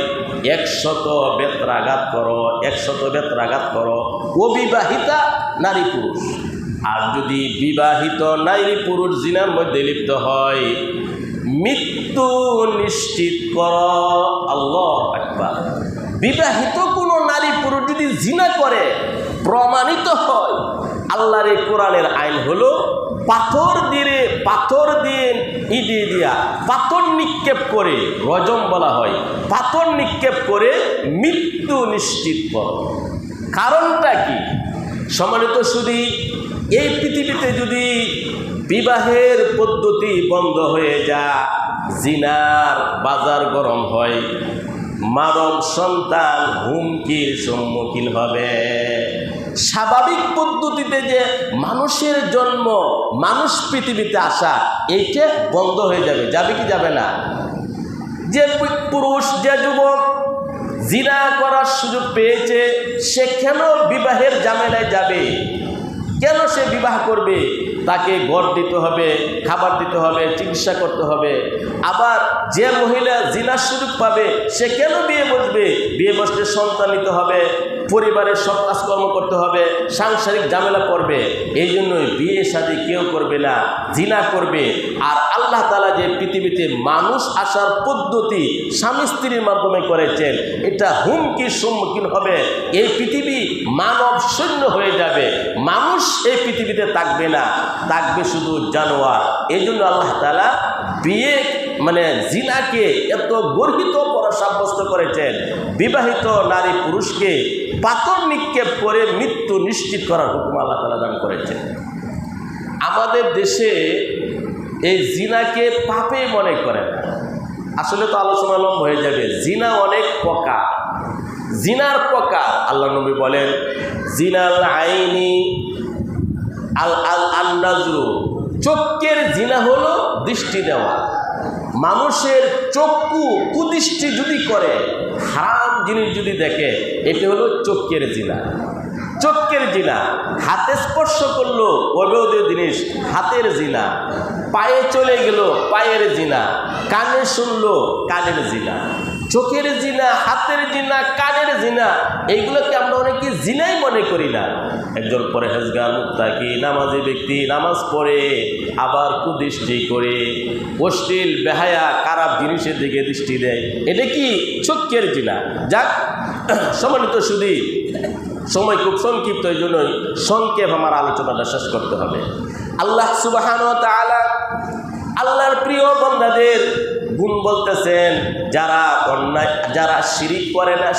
100 বেত্রাঘাত করো, 100 বেত্রাঘাত করো। অবিবাহিতা নারী পুরুষ আর যদি বিবাহিত নারী পুরুষ জিনার মধ্যে লিপ্ত হয় মৃত্যু নিশ্চিত কর। আল্লাহু আকবার। বিবাহিত কোনো নারী পুরুষ যদি জিনা করে প্রমাণিত হয়, আল্লাহর এই কোরআনের আইন হলো পাথর দিয়ে ইডি দিয়া পাথর নিক্ষেপ করে, রজম বলা হয়, পাথর নিক্ষেপ করে মৃত্যু নিশ্চিত কর। কারণটা কি? সম্মানিত শুধু এই পৃথিবীতে যদি বিবাহের পদ্ধতি বন্ধ হয়ে যায়, জিনার বাজার গরম হয়, মানব সন্তান হুমকির সম্মুখীন হবে। স্বাভাবিক পদ্ধতিতে যে মানুষের জন্ম, মানুষ পৃথিবীতে আসা, এইটা বন্ধ হয়ে যাবে। যাবে কি যাবে না? যে পুরুষ, যে যুবক জিনা করার সুযোগ পেয়েছে, সে কেন বিবাহের ঝামেলায় যাবে? কেন সে বিবাহ করবে? তাকে ঘর দিতে হবে, খাবার দিতে হবে, চিকিৎসা করতে হবে। আবার যে মহিলা জিনার সুযোগ পাবে, সে কেন বিয়ে বসবে? বিয়ে বসলে সন্তান নিতে হবে, পরিবারের সব কাজকর্ম করতে হবে, সাংসারিক ঝামেলা পড়বে। এই জন্যই বিয়ে শাদী কেউ করবে না, জিনা করবে। আর আল্লাহ তাআলা যে পৃথিবীতে মানুষ আসার পদ্ধতি স্বামী স্ত্রীর মাধ্যমে করেছেন, এটা হুমকির সম্মুখীন হবে। এই পৃথিবী মানব শূন্য হয়ে যাবে, মানুষ এই পৃথিবীতে থাকবে না, থাকবে শুধু জানোয়ার। এই জন্য আল্লাহ তাআলা বিয়ে জিনাকে এত গর্হিত অপরাধ সাব্যস্ত করেছেন। বিবাহিত নারী পুরুষকে পাথর নিক্ষেপ করে মৃত্যু নিশ্চিত করার হুকুম আল্লাহ তাআলা দান করেছেন। আমাদের দেশে এই জিনাকে পাপে মনে করে না। আসলে তো আলোচনা লম্বা হয়ে যাবে। জিনা অনেক প্রকার, জিনার প্রকার আল্লাহ নবী বলেন, জিনাল আইনি আল নাজরু, চোখের জিনা হলো দৃষ্টি দেওয়া। মানুষের চক্ষু কুদৃষ্টি যদি করে, হারাম জিনিস যদি দেখে, এটা হলো চোখের জিনা। চোখের জিনা। হাতে স্পর্শ করলো অবৈধ জিনিস, হাতের জিনা। পায়ে চলে গেল, পায়ের জিনা। কানে শুনলো, কানের জিনা। চোখের জিনা, হাতের জিনা, কানের জিনা, এইগুলোকে আমরা অনেকে জিনাই মনে করি না। একজন পরহেজগার মুত্তাকি নামাজি ব্যক্তি নামাজ পড়ে আবার কুদৃষ্টি করে, অশ্লীল বেহায়া খারাপ জিনিসের দিকে দৃষ্টি দেয়, এটা কি? চোখের জিনা। যাক, সম্মানিত শুধু সময় খুব সংক্ষিপ্ত, এই জন্যই সংক্ষেপ আমার আলোচনাটা শেষ করতে হবে। আল্লাহ সুবহানাহু ওয়া তাআলা আল্লাহর প্রিয় বান্দাদের গুণ বলতেছেন, যারা শিরিক করে না,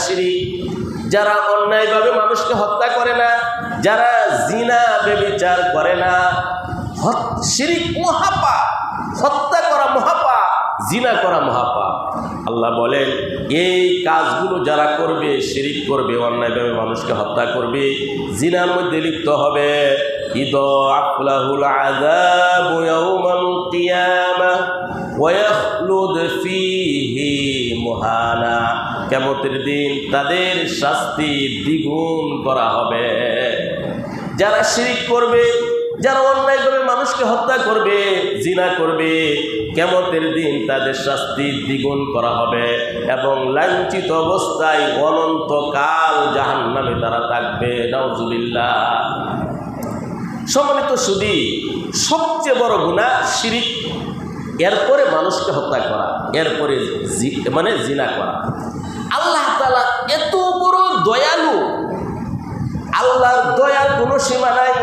যারা অন্যায়ভাবে মানুষকে হত্যা করে না, যারা জিনা ব্যভিচার করে না। শিরিক মহাপাপ, হত্যা করা মহাপাপ, জিনা করা মহাপাপ। আল্লাহ বলেন, এই কাজগুলো যারা করবে, শিরিক করবে, অন্যায়ভাবে মানুষকে হত্যা করবে, জিনার মধ্যে লিপ্ত হবে, ইদাআফ লাহুল আযাবু ইয়াওমাল কিয়ামাহ ওয়া ইয়াখলুদ ফীহি মুহানা, কিয়ামতের দিন তাদের শাস্তি দ্বিগুণ করা হবে। যারা শিরিক করবে, যারা অন্যায়ভাবে মানুষকে হত্যা করবে, জিনা করবে, কিয়ামতের দিন তাদের শাস্তি দ্বিগুণ করা হবে এবং লাঞ্ছিত অবস্থায় অনন্তকাল জাহান্নামে তারা থাকবে। নাউজুবিল্লাহ। সম্মানিত সুধী, সবচেয়ে বড় গুনাহ শিরিক, এরপরে মানুষকে হত্যা করা, এরপরে জিনা করা। আল্লাহ তাআলা এত বড় দয়ালু, আল্লাহর দয়ার কোনো সীমা নাই।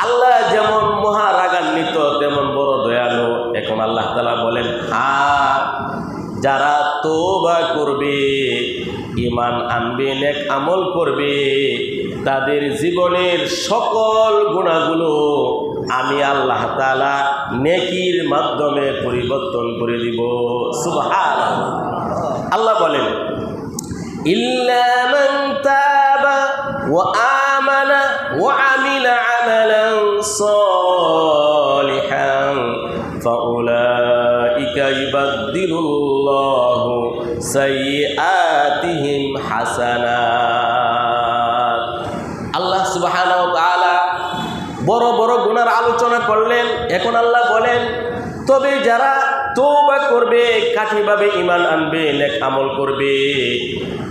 আল্লাহ যেমন মহারাগান্বিত, তেমন বড় দয়ালু। এখন আল্লাহ তাআলা বলেন, যারা তওবা করবে, ঈমান আনবে, নেক আমল করবে, তাদের জীবনের সকল গুনাহগুলো আমি আল্লাহ তাআলা নেকির মাধ্যমে পরিবর্তন করে দিব। সুবহানাল্লাহ। আল্লাহ বলেন, ইল্লা মান তাবা ওয়া আমানা ওয়া আমিলা আমালান সালিহান ফাউলাইকা ইউবাদদিলুল্লাহু সাইয়্যাতিহিম হাসানাত। আল্লাহ সুবহানাহু ওয়া তাআলা বড় বড় গুনার আলোচনা করলেন। এখন আল্লাহ বলেন, তবে যারা তওবা করবে, কাঠিভাবে ঈমান আনবে, নেক আমল করবে,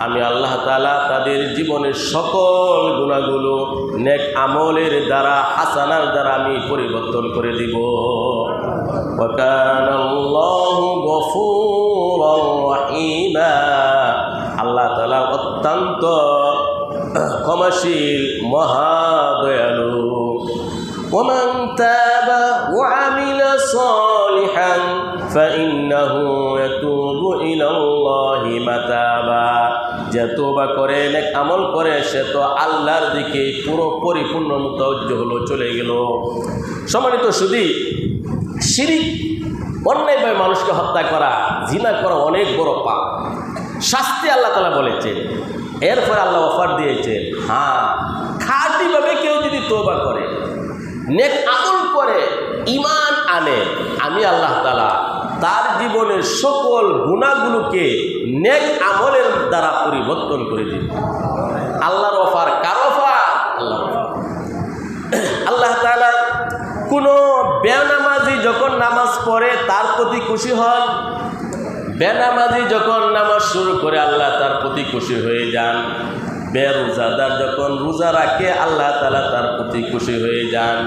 আমি আল্লাহ তাআলা তাদের জীবনের সকল গুনাহগুলো নেক আমলের দ্বারা, হাসানার দ্বারা আমি পরিবর্তন করে দিব। ওয়া কানা আল্লাহু গফুরার রহিমা, আল্লাহ তাআলা অত্যন্ত ক্ষমাশীল, মহাদয়ালু। ومن تاب وعمل صالحا فإنه يتوب إلى الله متابا, যে তওবা করে নেক আমল করে সে তো আল্লাহর দিকে পুরো পরিপূর্ণ মুতাওয়াজ্জিহ হলো, চলে গেল। সম্মানিত সুধী, শিরিক, অন্যায়ভাবে মানুষকে হত্যা করা, জিনা করা অনেক বড় পাপ, শাস্তি আল্লাহ তাআলা বলেছেন। এরপর আল্লাহ অফার দিয়েছেন, হ্যাঁ, খাঁটিভাবে কেউ যদি তওবা করে, নেক আমল করে, ঈমান আনে, আমি আল্লাহ তাআলা তার জীবনের সকল গুনাহগুলোকে নেক আমলের দ্বারা পরিবর্তন করে দিন। আল্লাহর অফার, কার অফার? আল্লাহ তাআলা কোনো বেনামাজি যখন নামাজ পড়ে তার প্রতি খুশি হন, বেনামাজি যখন নামাজ শুরু করে আল্লাহ তার প্রতি খুশি হয়ে যান, বেরোজাদার যখন রোজা রাখে আল্লাহ তাআলা তার প্রতি খুশি হয়ে যান,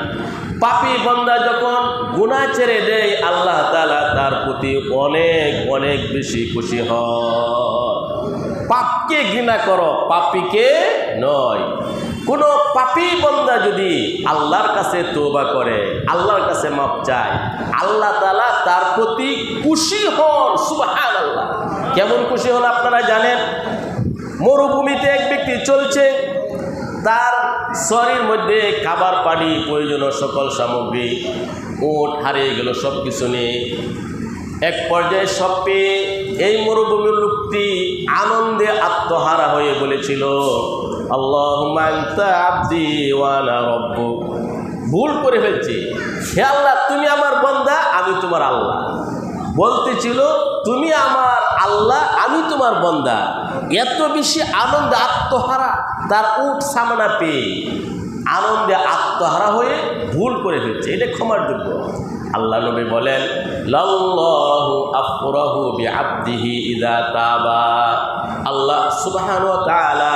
পাপী বান্দা যখন গুনাহ ছেড়ে দেয় আল্লাহ তাআলা তার প্রতি অনেক অনেক বেশি খুশি হন। পাপকে ঘৃণা করো, পাপীকে নয়। কোনো পাপী বান্দা যদি আল্লাহর কাছে তওবা করে, আল্লাহর কাছে মাপ চায়, আল্লাহ তাআলা তার প্রতি খুশি হন। সুবহানাল্লাহ। কেমন খুশি হন আপনারা জানেন? মরুভূমিতে এক ব্যক্তি চলছে, তার শরীরের মধ্যে খাবার, পানি, প্রয়োজনীয় সকল সামগ্রী, উট হারিয়ে গেল, সব কিছু নিয়ে এক পর্যায়ে সব পেয়ে এই মরুভূমির লোকটি আনন্দে আত্মহারা হয়ে বলেছিল, আল্লাহুম্মা আনতা আবদি ওয়া আনা রাব্বুক। ভুল করে ফেলছে, হে আল্লাহ তুমি আমার বান্দা, আমি তোমার আল্লাহ। বলতেছিল তুমি আমার আল্লাহ, আমি তোমার বান্দা। এত বেশি আনন্দে আত্মহারা, তার উট সামনা পেয়ে আনন্দে আত্মহারা হয়ে ভুল করে ফেলছে, এটা ক্ষমার যোগ্য। আল্লাহ নবী বলেন, লাল্লাহু আফরাহু বিআবদিহি ইযা তাবা। আল্লাহ সুবহানাহু ওয়া তাআলা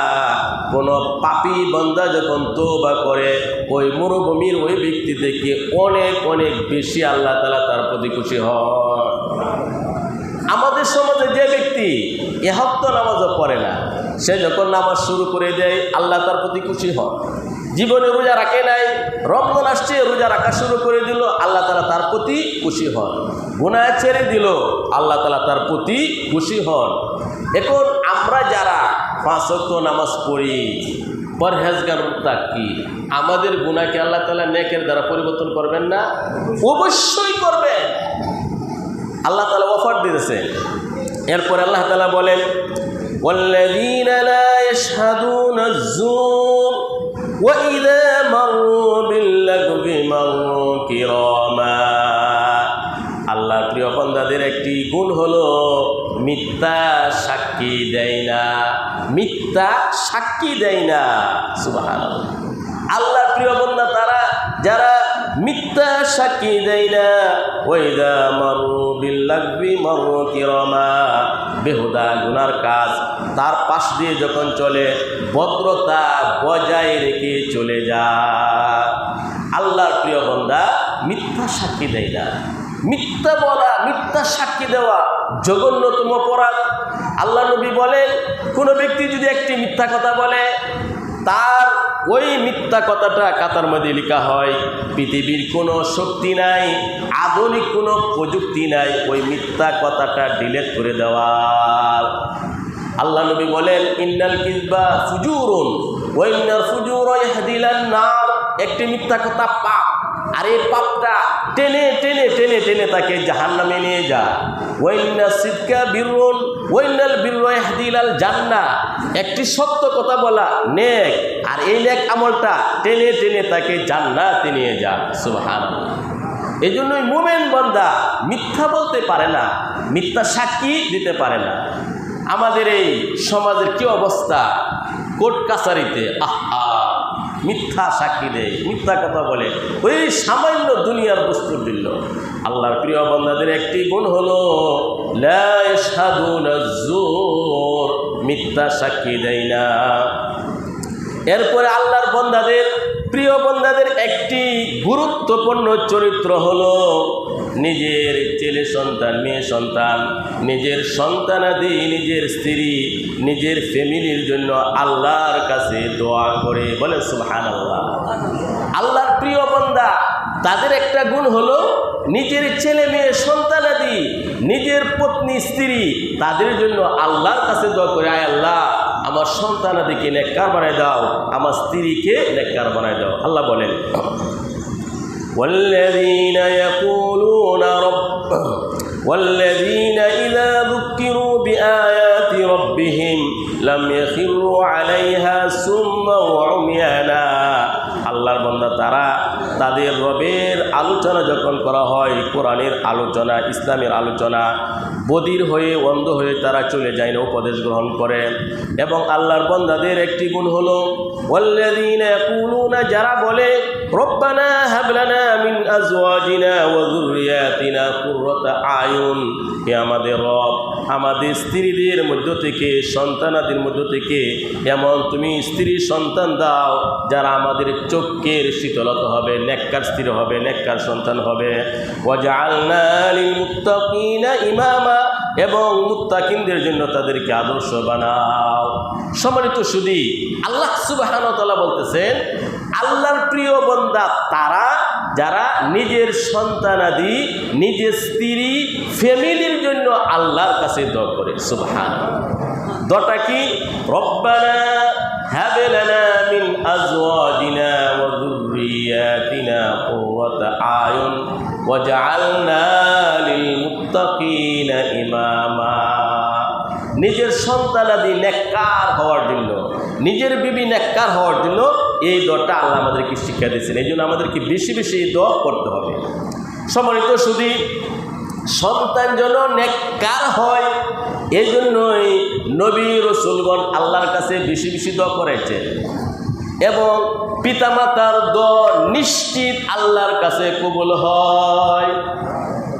কোন পাপী বান্দা যখন তওবা করে, ওই মরুভূমির ওই ব্যক্তি থেকে অনেক অনেক বেশি আল্লাহ তাআলা তার প্রতি খুশি হন। আমাদের সমাজে যে ব্যক্তি এহক্ত নামাজও পড়ে না, সে যখন নামাজ শুরু করে দেয় আল্লাহ তার প্রতি খুশি হন। জীবনে রোজা রাখে নাই, রমজান আসছে রোজা রাখা শুরু করে দিল, আল্লাহ তাআলা তার প্রতি খুশি হন। গুনাহ ছেড়ে দিল, আল্লাহ তাআলা তার প্রতি খুশি হন। এখন আমরা যারা 5 ওয়াক্ত নামাজ পড়ি, পরহেজগার মুত্তাকি, আমাদের গুনাহকে আল্লাহ তাআলা নেকের দ্বারা পরিবর্তন করবেন না? অবশ্যই করবেন। আল্লাহ তাআলা অফার দিয়েছেন। এরপর আল্লাহ তাআলা বলেন, ওয়াল্লাযীনা লা ইয়াশহাদুনা আয-যুর ওয়া ইযা মাররু বিল-লাগবি মাররু কিরামা। আল্লাহর প্রিয় বান্দাদের একটি গুণ হলো মিথ্যা সাক্ষী দেয় না, মিথ্যা সাক্ষী দেয় না। সুবহানাল্লাহ। আল্লাহর প্রিয় বান্দা তারা যারা মিথ্যা সাক্ষী দেয় না, ওয়াইদা মারু বিল-লাগবি মারু কিরামা, বেহুদা গুনার কাজ তার পাশ দিয়ে যখন চলে ভদ্রতা বজায় রেখে চলে যায়। আল্লাহর প্রিয় বান্দা মিথ্যা সাক্ষী দেয় না। মিথ্যা বলা, মিথ্যা সাক্ষী দেওয়া জঘন্যতম অপরাধ। আল্লাহ নবী বলেন, কোনো ব্যক্তি যদি একটি মিথ্যা কথা বলে, তার ওই মিথ্যা কথাটা খাতার মধ্যে লেখা হয়, পৃথিবীর কোনো শক্তি নাই, আধুনিক কোনো প্রযুক্তি নাই ওই মিথ্যা কথাটা ডিলিট করে দেওয়ার। আল্লাহ নবী বলেন, ইন্নাল কিযবা ফুজুরুন ওয়া ইন্নাল ফুজুরা ইয়াহদি ইলান নার। একটি মিথ্যা কথা পাপ, আর এই পাপটা টেনে টেনে টেনে টেনে তাকে জাহান্নামে নিয়ে যায়। ওয়া ইন্নাস সিদকা বিররুন ওয়া ইন্নাল বিররা ইয়াহদি ইলাল জান্নাহ। একটি সত্য কথা বলা নেক, আর এই নেক আমলটা টেনে টেনে তাকে জান্নাতে নিয়ে যায়। সুবহানাল্লাহ। এই জন্যই মুমিন বান্দা মিথ্যা বলতে পারে না, মিথ্যা সাক্ষী দিতে পারে না। আমাদের এই সমাজের কি অবস্থা, কোর্ট কাছারিতে মিথ্যা সাক্ষী দেয়, মিথ্যা কথা বলে ওই সামান্য দুনিয়ার বস্তুর জন্য। আল্লাহর প্রিয় বান্দাদের একটি গুণ হলো লা ইয়াশহাদুনা যুর, মিথ্যা সাক্ষী দেয় না। এরপরে আল্লাহর বান্দাদের প্রিয় বান্দাদের একটি গুরুত্বপূর্ণ চরিত্র হলো নিজের ছেলে সন্তান, মেয়ে সন্তান, নিজের সন্তানাদি, নিজের স্ত্রী, নিজের ফ্যামিলির জন্য আল্লাহর কাছে দোয়া করে। বলে সুবহানাল্লাহ। আল্লাহর প্রিয় বান্দা তাদের একটা গুণ হলো নিজের ছেলে মেয়ে সন্তানাদি, নিজের পত্নী স্ত্রী, তাদের জন্য আল্লাহর কাছে দোয়া করে, আয় আল্লাহ আমার সন্তানাদিকে নেককার বানায় দাও, আমার স্ত্রীকে নেককার বানায় দাও। আল্লাহ বলেন والذين إذا ذكروا بآيات ربهم لم يخروا عليها سما وعميانا। আল্লাহর বান্দা তারা তাদের রবের আলোচনা যখন করা হয়, কোরআনের আলোচনা, ইসলামের আলোচনা, বধির হয়ে অন্ধ হয়ে তারা চলে যায় না, উপদেশ গ্রহণ করে। এবং আল্লাহর বান্দাদের একটি গুণ হলো ওয়াল্লাযীনা ইয়াকুলুনা, যারা বলে রব্বানা হাব লানা মিন আজওয়াজিনা ওয়া যুররিয়াতিনা কুররাতা আয়ুন, হে আমাদের রব, আমাদের স্ত্রীদের মধ্য থেকে, সন্তানাদের মধ্য থেকে এমন তুমি স্ত্রী সন্তান দাও যারা আমাদের চোখের শীতলতা হবে, নেককার স্ত্রী হবে, নেককার সন্তান হবে। ওয়াজআলনা লিল মুত্তাকিনা ইমামা, এবং মুত্তাকিনদের জন্য তাদেরকে আদর্শ বানাও। সম্মানিত সুধী, আল্লাহ সুবহানাহু ওয়া তাআলা বলতেছেন আল্লাহর প্রিয় বান্দা তারা যারা নিজের সন্তানাদি, নিজের স্ত্রী, ফ্যামিলির জন্য আল্লাহর কাছে দোয়া করে। সুবহানাল্লাহ। দোয়াটা কি? রব্বানা হাব লানা মিন আজওয়াজিনা ওয়া যুররিয়াতিনা কুররাতা আয়ুন ওয়াজআলনা লিল মুত্তাকিনা ইমামা। নিজের সন্তানাদি নেককার হওয়ার জন্য, নিজের বিবি নেককার হওয়ার জন্য এই দোয়াটা আল্লাহ আমাদেরকে শিক্ষা দিয়েছেন। এই জন্য আমাদেরকে বেশি বেশি এই দোয়া করতে হবে। সম্মানিত শুধু সন্তান যেন নেককার হয়, এই জন্যই নবী রাসূলগণ আল্লাহর কাছে বেশি বেশি দোয়া করেছেন। এবং পিতামাতার দোয়া নিশ্চিত আল্লাহর কাছে কবুল হয়।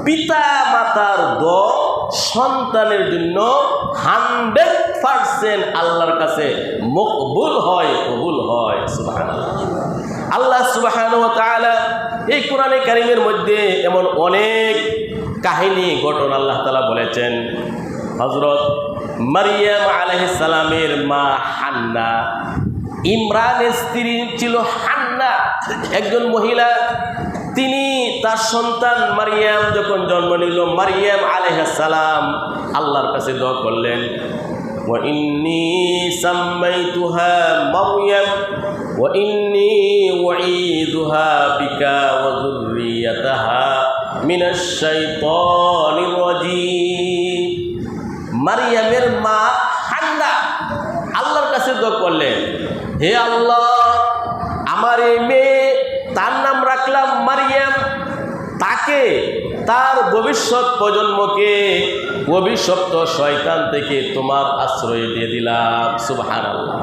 পিতা মাতার দোয়া সন্তানের জন্য 100% আল্লাহর কাছে মকবুল হয়, কবুল হয়। সুবহানাল্লাহ। আল্লাহ সুবহানাহু ওয়া তাআলা এই কোরআনে কারীমের মধ্যে এমন অনেক কাহিনী, ঘটনা আল্লাহ তাআলা বলেছেন। হযরত মারিয়াম আলাইহিস সালামের মা হান্না, ইমরানের স্ত্রী ছিল হান্না, একজন মহিলা। তিনি তার সন্তান মারিয়াম যখন জন্ম নিল, মারিয়াম আলাইহিস সালাম আল্লাহর কাছে দোয়া করলেন, ওয়া ইন্নী সাম্মাইতুহা মারইয়াম ওয়া ইন্নী উঈদুহা বিকা ওয়া যুররিয়াতাহা মিনাশ শাইতানির রাজীম। মারিয়ামের মা হান্না আল্লাহর কাছে দোয়া করলেন, হে আল্লাহ, আমার এই মেয়ে, তার নাম রাখলাম মারিয়াম, তাকে, তার ভবিষ্যৎ প্রজন্মকে অভিশপ্ত শয়তান থেকে তোমার আশ্রয় দিয়ে দিলাম। সুবহানাল্লাহ।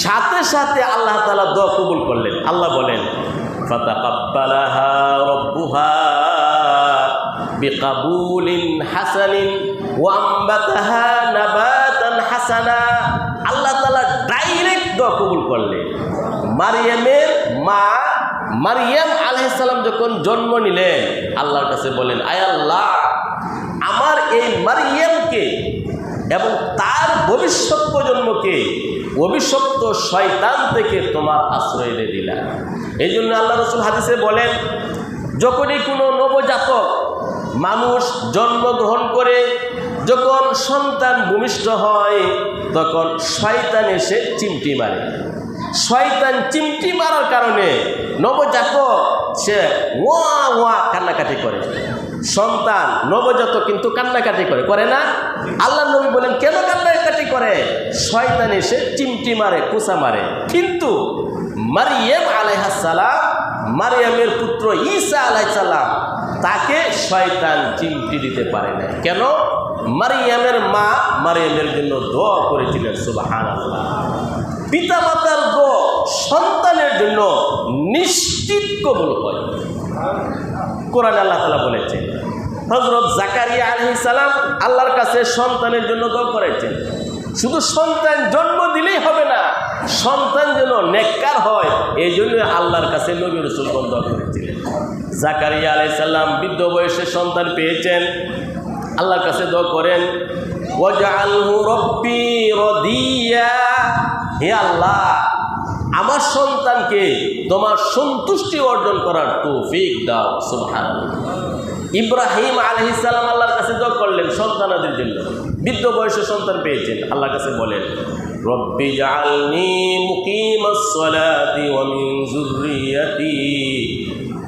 সাথে সাথে আল্লাহ তাআলা দোয়া কবুল করলেন। আল্লাহ বলেন ফাতাকাব্বালাহা রাব্বুহা বিকাবুলিন হাসানিন ওয়া আম্বাতাহা নাবাতান হাসানা। আল্লাহ তাআলা ডাইরেক্ট দোয়া কবুল করলেন। মারিয়ামের মা মারিয়াম আলাইহিস সালাম যখন জন্ম নিলেন, আল্লাহর কাছে বলেন, আয় আল্লাহ, আমার এই মারিয়ামকে এবং তার ভবিষ্যৎ প্রজন্মকে অভিশপ্ত শয়তান থেকে তোমার আশ্রয় দিয়ে দিলাম। এই জন্য আল্লাহ রাসূল হাদিসে বলেন, যখনই কোনো নবজাতক মানুষ জন্মগ্রহণ করে, যখন সন্তান ভূমিষ্ঠ হয়, তখন শয়তান এসে চিমটি মারে। শয়তান চিমটি মারার কারণে নবজাতক সে ওয়া ওয়া কান্নাকাটি করে। সন্তান নবজাতক কিন্তু কান্নাকাটি করে, করে না? আল্লাহ নবী বলেন, কেন কান্নাকাটি করে? শয়তান এসে চিমটি মারে, কুচা মারে। কিন্তু মারিয়াম আলাইহিস সালাম, মারিয়ামের পুত্র ঈসা আলাইহিস সালাম, তাকে শয়তান চিমটি দিতে পারে না। কেন? মারিয়ামের মা মারিয়ামের জন্য দোয়া করেছিলেন। সুবহানাল্লাহ। পিতা মাতার দোয়া সন্তানের জন্য নিশ্চিত কবুল হয়। কোরআনে আল্লাহ তাআলা বলেছেন, হযরত জাকারিয়া আলাইহিস সালাম আল্লাহর কাছে সন্তানের জন্য দোয়া করেছেন। শুধু সন্তান জন্ম দিলেই হবে না, সন্তান যেন নেককার হয়, এই জন্য আল্লাহর কাছে নবী রাসূলগণ দোয়া করেছিলেন। জাকারিয়া আলাইহিস সালাম বৃদ্ধ বয়সে সন্তান পেয়েছেন, আল্লাহর কাছে দোয়া করেন, ওয়াজআলহু রব্বি রাদিয়া, হে আল্লাহ আমার সন্তানকে তোমার সন্তুষ্টি অর্জন করার তৌফিক দাও। সুবহানাল্লাহ। ইব্রাহিম আলাইহিস সালাম আল্লাহর কাছে দোয়া করলেন সন্তানাদের জন্য, বৃদ্ধ বয়সে সন্তান পেয়েছেন, আল্লাহর কাছে বলেন, রব্বি জাআলনি মুকিমাস সালাতি ওয়া মিন যুররিয়াতি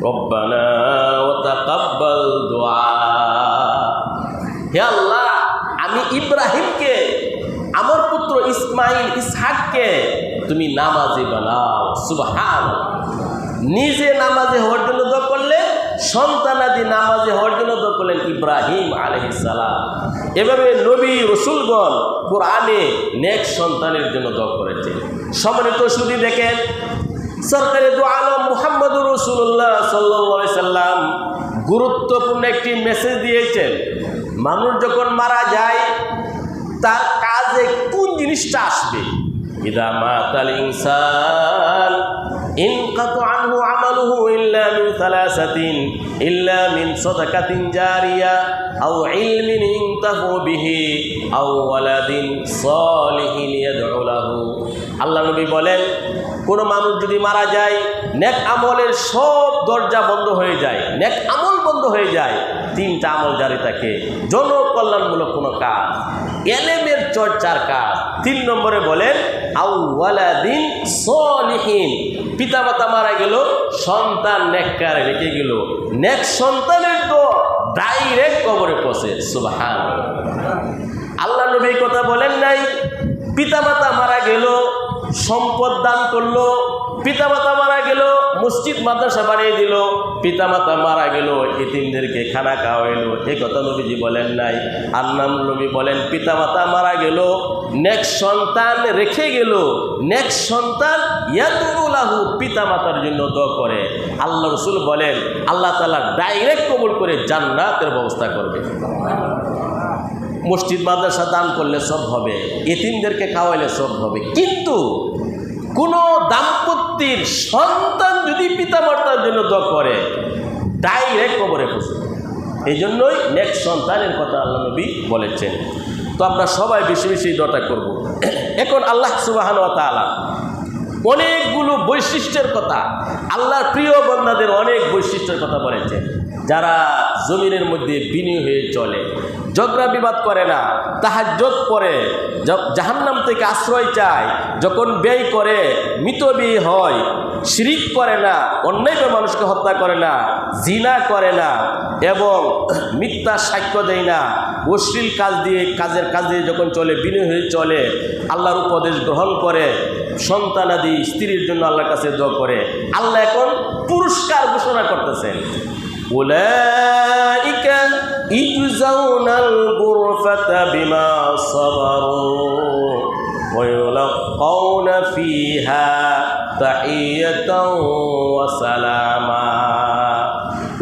রব্বানা ওয়া তাকাব্বাল দুআ। হে আল্লাহ আমি ইব্রাহিমকে, আমার পুত্র ইসমাইল ইসহাককে তুমি নামাজি বানাও। সুবহানাল্লাহ। নিজে নামাজি হওয়ার জন্য দোয়া করলেন, সন্তানাদি নামাজি হওয়ার জন্য দোয়া করলেন ইব্রাহিম আলাইহিস সালাম। এভাবে নবী রাসূলগণ কোরআনে নেক সন্তানের জন্য দোয়া করেছেন। সম্মানিত সুধী দেখেন, সরকারে দু আলম মুহাম্মদুর রাসূলুল্লাহ সাল্লাল্লাহু আলাইহি সাল্লাম গুরুত্বপূর্ণ একটি মেসেজ দিয়েছেন। মানুষ যখন মারা যায় তার কাজে কোন জিনিসটা আসবে? ইদা মাতাল ইনসান ইনকাতু আনহু আমালুহু ইল্লা মিন সালাসাতিন ইল্লা মিন সাদাকাতিন জারিয়া আও ইলমিন ইনতাফু বিহি আও ওয়ালাদিন সালিহিন ইয়াদউ লাহু। আল্লাহ নবী বলেন, কোন মানুষ যদি মারা যায়, নেক আমলের সব দরজা বন্ধ হয়ে যায়, নেক আমল বন্ধ হয়ে যায়, তিনটা আমল জারি থাকে, জনকল্যাণমূলক কোনো কাজ, এলেমের চর্চার কাজ। 3 নম্বরে বলেন আও ওয়ালাদিন সালিহিন, পিতামাতা মারা গেল, সন্তান নেককার রেখে গেল, নেক সন্তানের তো ডাইরেক্ট কবরে পৌঁছে। সুবহানাল্লাহ। আল্লাহ নবী কথা বলেন নাই, পিতামাতা মারা গেল সম্পদ দান করলো, পিতামাতা মারা গেল মসজিদ মাদ্রাসা বানিয়ে দিল, পিতামাতা মারা গেল এতিমদেরকে খানা খাওয়াইলো, এই কথা নবীজি বলেন নাই। আল্লাহ নবী বলেন পিতামাতা মারা গেল, নেক সন্তান রেখে গেল, নেক সন্তান ইয়াদউ লাহু, পিতামাতার জন্য দোয়া করে। আল্লাহ রাসূল বলেন আল্লাহ তাআলা ডাইরেক্ট কবুল করে জান্নাতের ব্যবস্থা করবে। মসজিদ মাদ্রাসা দান করলে সব হবে, এতিমদেরকে খাওয়াইলে সব হবে, কিন্তু কোনো দাম্পত্যের সন্তান যদি পিতামাতার জন্য দোয়া করে ডাইরেক্ট কবরে পৌঁছে। এই জন্যই নেক সন্তানের কথা আল্লাহ নবী বলেছেন। তো আমরা সবাই বেশি বেশি দোয়া করব। এখন আল্লাহ সুবহানাহু ওয়া তাআলা অনেকগুলো বৈশিষ্ট্যের কথা, আল্লাহর প্রিয় বান্দাদের অনেক বৈশিষ্ট্যের কথা বলেছেন, যারা জমিনের মধ্যে বিনয়ী হয়ে চলে, ঝগড়া বিবাদ করে না, তাহাজ্জুদ পড়ে, জাহান্নাম থেকে আশ্রয় চায়, যখন ব্যয় করে মিতব্যয়ী হয়, শিরিক করে না, অন্যায়ভাবে মানুষকে হত্যা করে না, জিনা করে না এবং মিথ্যা সাক্ষ্য দেয় না, অশ্লীল কাজ দিয়ে যখন চলে, বিনয়ী হয়ে চলে, আল্লাহর উপদেশ গ্রহণ করে, সন্তানাদি স্ত্রীর জন্য আল্লাহর কাছে দোয়া করে, আল্লাহ এখন পুরস্কার ঘোষণা করতেছেন। উলাইকা ইউজাউনাল গুরফাতা বিমা সাবারু ওয়া ইউলাকাউনা ফিহা তাহিয়াতাও ওয়া সালামা।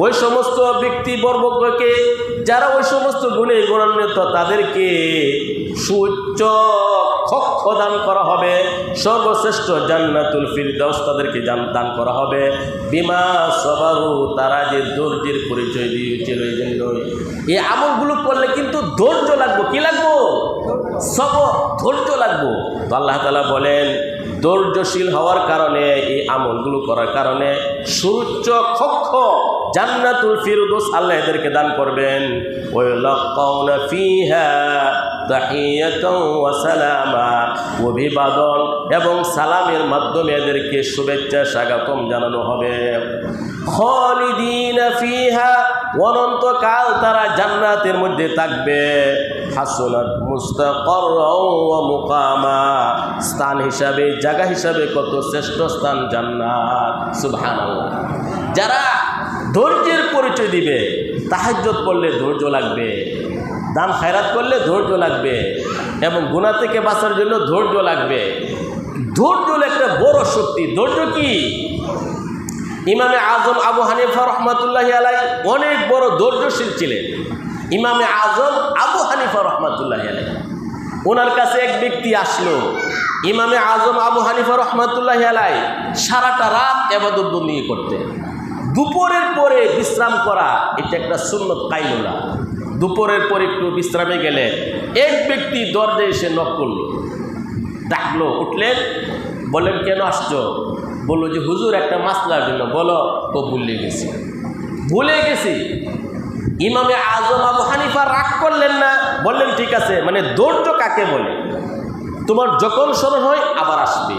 ওই সমস্ত ব্যক্তিবর্গকে যারা ওই সমস্ত গুণে গুণান্বিত, তাদেরকে সুউচ্চ কক্ষ দান করা হবে, সর্বশ্রেষ্ঠ জান্নাতুল ফিরদাউস তাদেরকে দান করা হবে। বিমা সাবারু, তারা যে ধৈর্যের পরিচয় দিয়েছিল, এই জন্য এই আমলগুলো করলে কিন্তু ধৈর্য লাগবে। কি লাগবো? সবর, ধৈর্য লাগবো। তো আল্লাহ তাআলা বলেন ধৈর্যশীল হওয়ার কারণে, এই আমলগুলো করার কারণে সুউচ্চ কক্ষ জান্নাতুল ফিরদাউস আল্লাহ এদেরকে দান করবেন। ওয়া লাকাউনা ফিহা তাহিয়াতাও ওয়া সালামা, অভিবাদন এবং সালামের মাধ্যমে এদেরকে শুভেচ্ছা স্বাগতম জানানো হবে। খালিদিনা ফিহা, অনন্তকাল তারা জান্নাতের মধ্যে থাকবে। হাসুনাত মুস্তাকাররাও ওয়া মুকামা, স্থান হিসাবে, জায়গা হিসাবে কত শ্রেষ্ঠ স্থান জান্নাত। সুবহানাল্লাহ। যারা ধৈর্যের পরিচয় দিবে, তাহাজ্জুদ করলে ধৈর্য লাগবে, দান খায়রাত করলে ধৈর্য লাগবে এবং গুনাহ থেকে বাঁচার জন্য ধৈর্য লাগবে, ধৈর্য হলো একটা বড় শক্তি। ধৈর্য কি? ইমামে আজম আবু হানিফা রহমাতুল্লাহি আলাইহি অনেক বড় ধৈর্যশীল ছিলেন। ইমামে আজম আবু হানিফা রহমাতুল্লাহি আলাইহি, ওনার কাছে এক ব্যক্তি আসলো। ইমামে আজম আবু হানিফা রহমাতুল্লাহি আলাইহি সারাটা রাত ইবাদত বন্দেগী করতে। দুপুরের পরে বিশ্রাম করা এটা একটা সুন্নত কাইলুল্লাহ। দুপুরের পরে একটু বিশ্রামে গেলে এক ব্যক্তি দরজায় এসে নক করলো, ডাকলো, উঠলেন, বললেন কেন আসছো? বললো যে হুজুর একটা মাসলার জন্য। বলো। তো ভুলে গেছি। ইমামে আজম আবু হানিফা রাগ করলেন না, বললেন ঠিক আছে, মানে ধৈর্য কাকে বলে? তোমার যখন স্মরণ হয় আবার আসবে।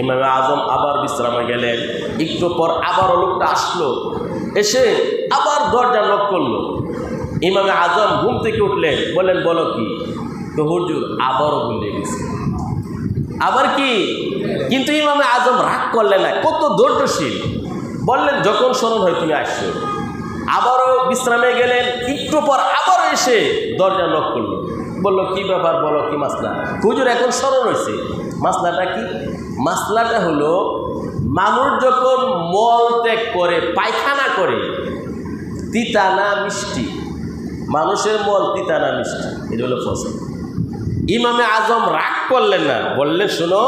ইমামে আজম আবার বিশ্রামে গেলেন। একটু পর আবারও লোকটা আসলো, এসে আবার দরজা নক করলো। ইমামে আজম ঘুম থেকে উঠলেন, বললেন বলো কি? তো হুজুর আবারও ভুলে গেছি। আবার কি? কিন্তু ইমামে আজম রাগ করলেন না, কত ধৈর্যশীল। বললেন যখন স্মরণ হয় তুমি আসছো। আবারও বিশ্রামে গেলেন, একটু পর আবারও এসে দরজা নক করলো, বললো কি ব্যাপার, বলো কি মাসলা? হুজুর এখন স্মরণ হয়েছে। মাসলাটা কি? মাসলাটা হলো মানুষ যখন মল ত্যাগ করে, পায়খানা করে, তিতা না মিষ্টি? মানুষের মল তিতা না মিষ্টি? এটা হলো ফসল। ইমামে আজম রাগ করলেন না, বললেন শোনো,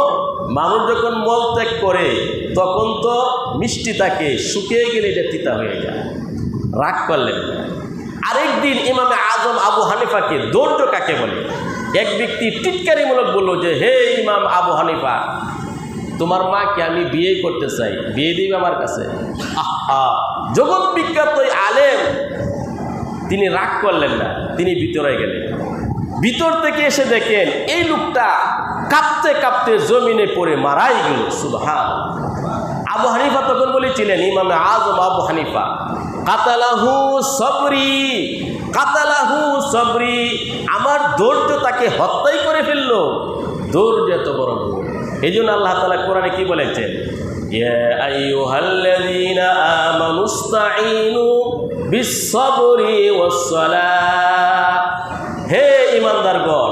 মানুষ যখন মল ত্যাগ করে তখন তো মিষ্টি থাকে, শুকিয়ে গেলে এটা তিতা হয়ে যায়। রাগ করলেন না। আরেকদিন ইমামে আজম আবু হানিফাকে ধৈর্য কাকে বলে এক ব্যক্তি টিটকারিমূলক বলল যে হে ইমাম আবু হানিফা, তোমার মাকে আমি বিয়ে করতে চাই, বিয়ে দিবে আমার কাছে? আহা, জগৎ বিখ্যাত আলেম, তিনি রাগ করলেন না, তিনি ভিতরে গেলেন। ভিতর থেকে এসে দেখেন এই লোকটা কাঁপতে কাঁপতে জমিনে পড়ে মারাই গেল। সুবহান। আবু হানিফা তখন বলেছিলেন, ইমামে আজম আবু হানিফা, কাতালাহু সবরি, কাতালাহু সবরি, আমার ধৈর্য তাকে হত্যাই করে ফেললো। ধৈর্য এত বড় ভুল। এই জন্য আল্লাহ তাআলা কোরআনে কি বলেছেন? ইয়া আইয়ুহাল্লাযীনা আমানুস্তাঈনু বিস-সাবরি ওয়াস-সালাহ, হে ঈমানদারগণ,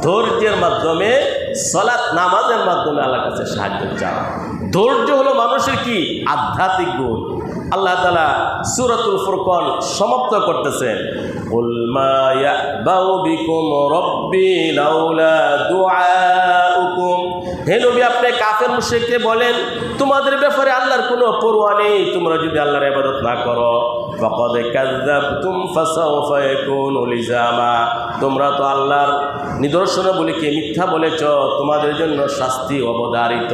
ধৈর্যের মাধ্যমে, সালাত নামাজের মাধ্যমে আল্লাহর কাছে সাহায্য চাও। ধৈর্য হলো মানুষের কি? আধ্যাত্মিক গুণ। আল্লাহ তাআলা সূরাতুল ফুরকান সমাপ্ত করতেছেন, কুল মা ইয়াবাউ বিকুম রাব্বি লাউলা দুআউকুম, হে নবী আপনি কাফের মুশরিককে বলেন তোমাদের ব্যাপারে আল্লাহর কোনো পরোয়া নেই, তোমরা যদি আল্লাহর ইবাদত না করো। ফাকাদ কাযাবতুম ফাসাউফা ইয়াকুনু লিজামা, তোমরা তো আল্লাহর নিদর্শনাবলীকে মিথ্যা বলেছ, তোমাদের জন্য শাস্তি অবধারিত।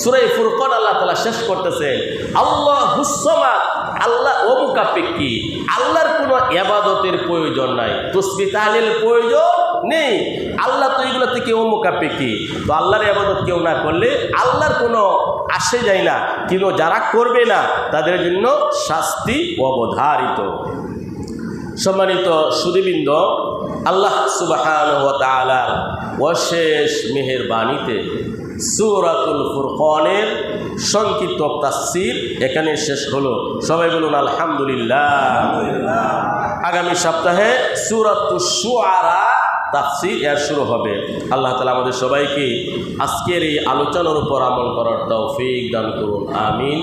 সূরা ফুরকান আল্লাহ তাআলা শেষ করতেছেন, আল্লাহুস সামাদ, আল্লাহ অমুখাপেক্ষী, আল্লাহর কোনো ইবাদতের প্রয়োজন নাই, তাসবিহ তাহলিল প্রয়োজন নেই। আল্লাহ তো এগুলো থেকে অমুখাপেক্ষী, তো আল্লাহর ইবাদত কেউ না করলে আল্লাহর কোনো আসে যায় না, কিন্তু যারা করবে না তাদের জন্য শাস্তি অবধারিত। সম্মানিত সুধীবৃন্দ, আল্লাহ সুবহানাহু ওয়া তাআলার অশেষ মেহেরবানিতে সূরাতুল ফুরকানের সংক্ষিপ্ত তাফসীর এখানে শেষ হলো। সবাই বলুন আলহামদুলিল্লাহ। আগামী সপ্তাহে সূরাতুশ শুআরা তাফসীর এর শুরু হবে। আল্লাহ তাআলা আমাদের সবাইকে আজকের এই আলোচনার উপর আমল করার তৌফিক দান করুন, আমিন।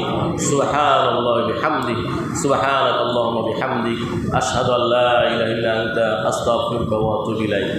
সুবহানাল্লাহি বিহামদিহি, সুবহানাকাল্লাহুম্মা বিহামদিক, আশহাদু আল্লা ইলাহা ইল্লা আনতা, আস্তাগফিরুকা ওয়া আতুবু ইলাইক।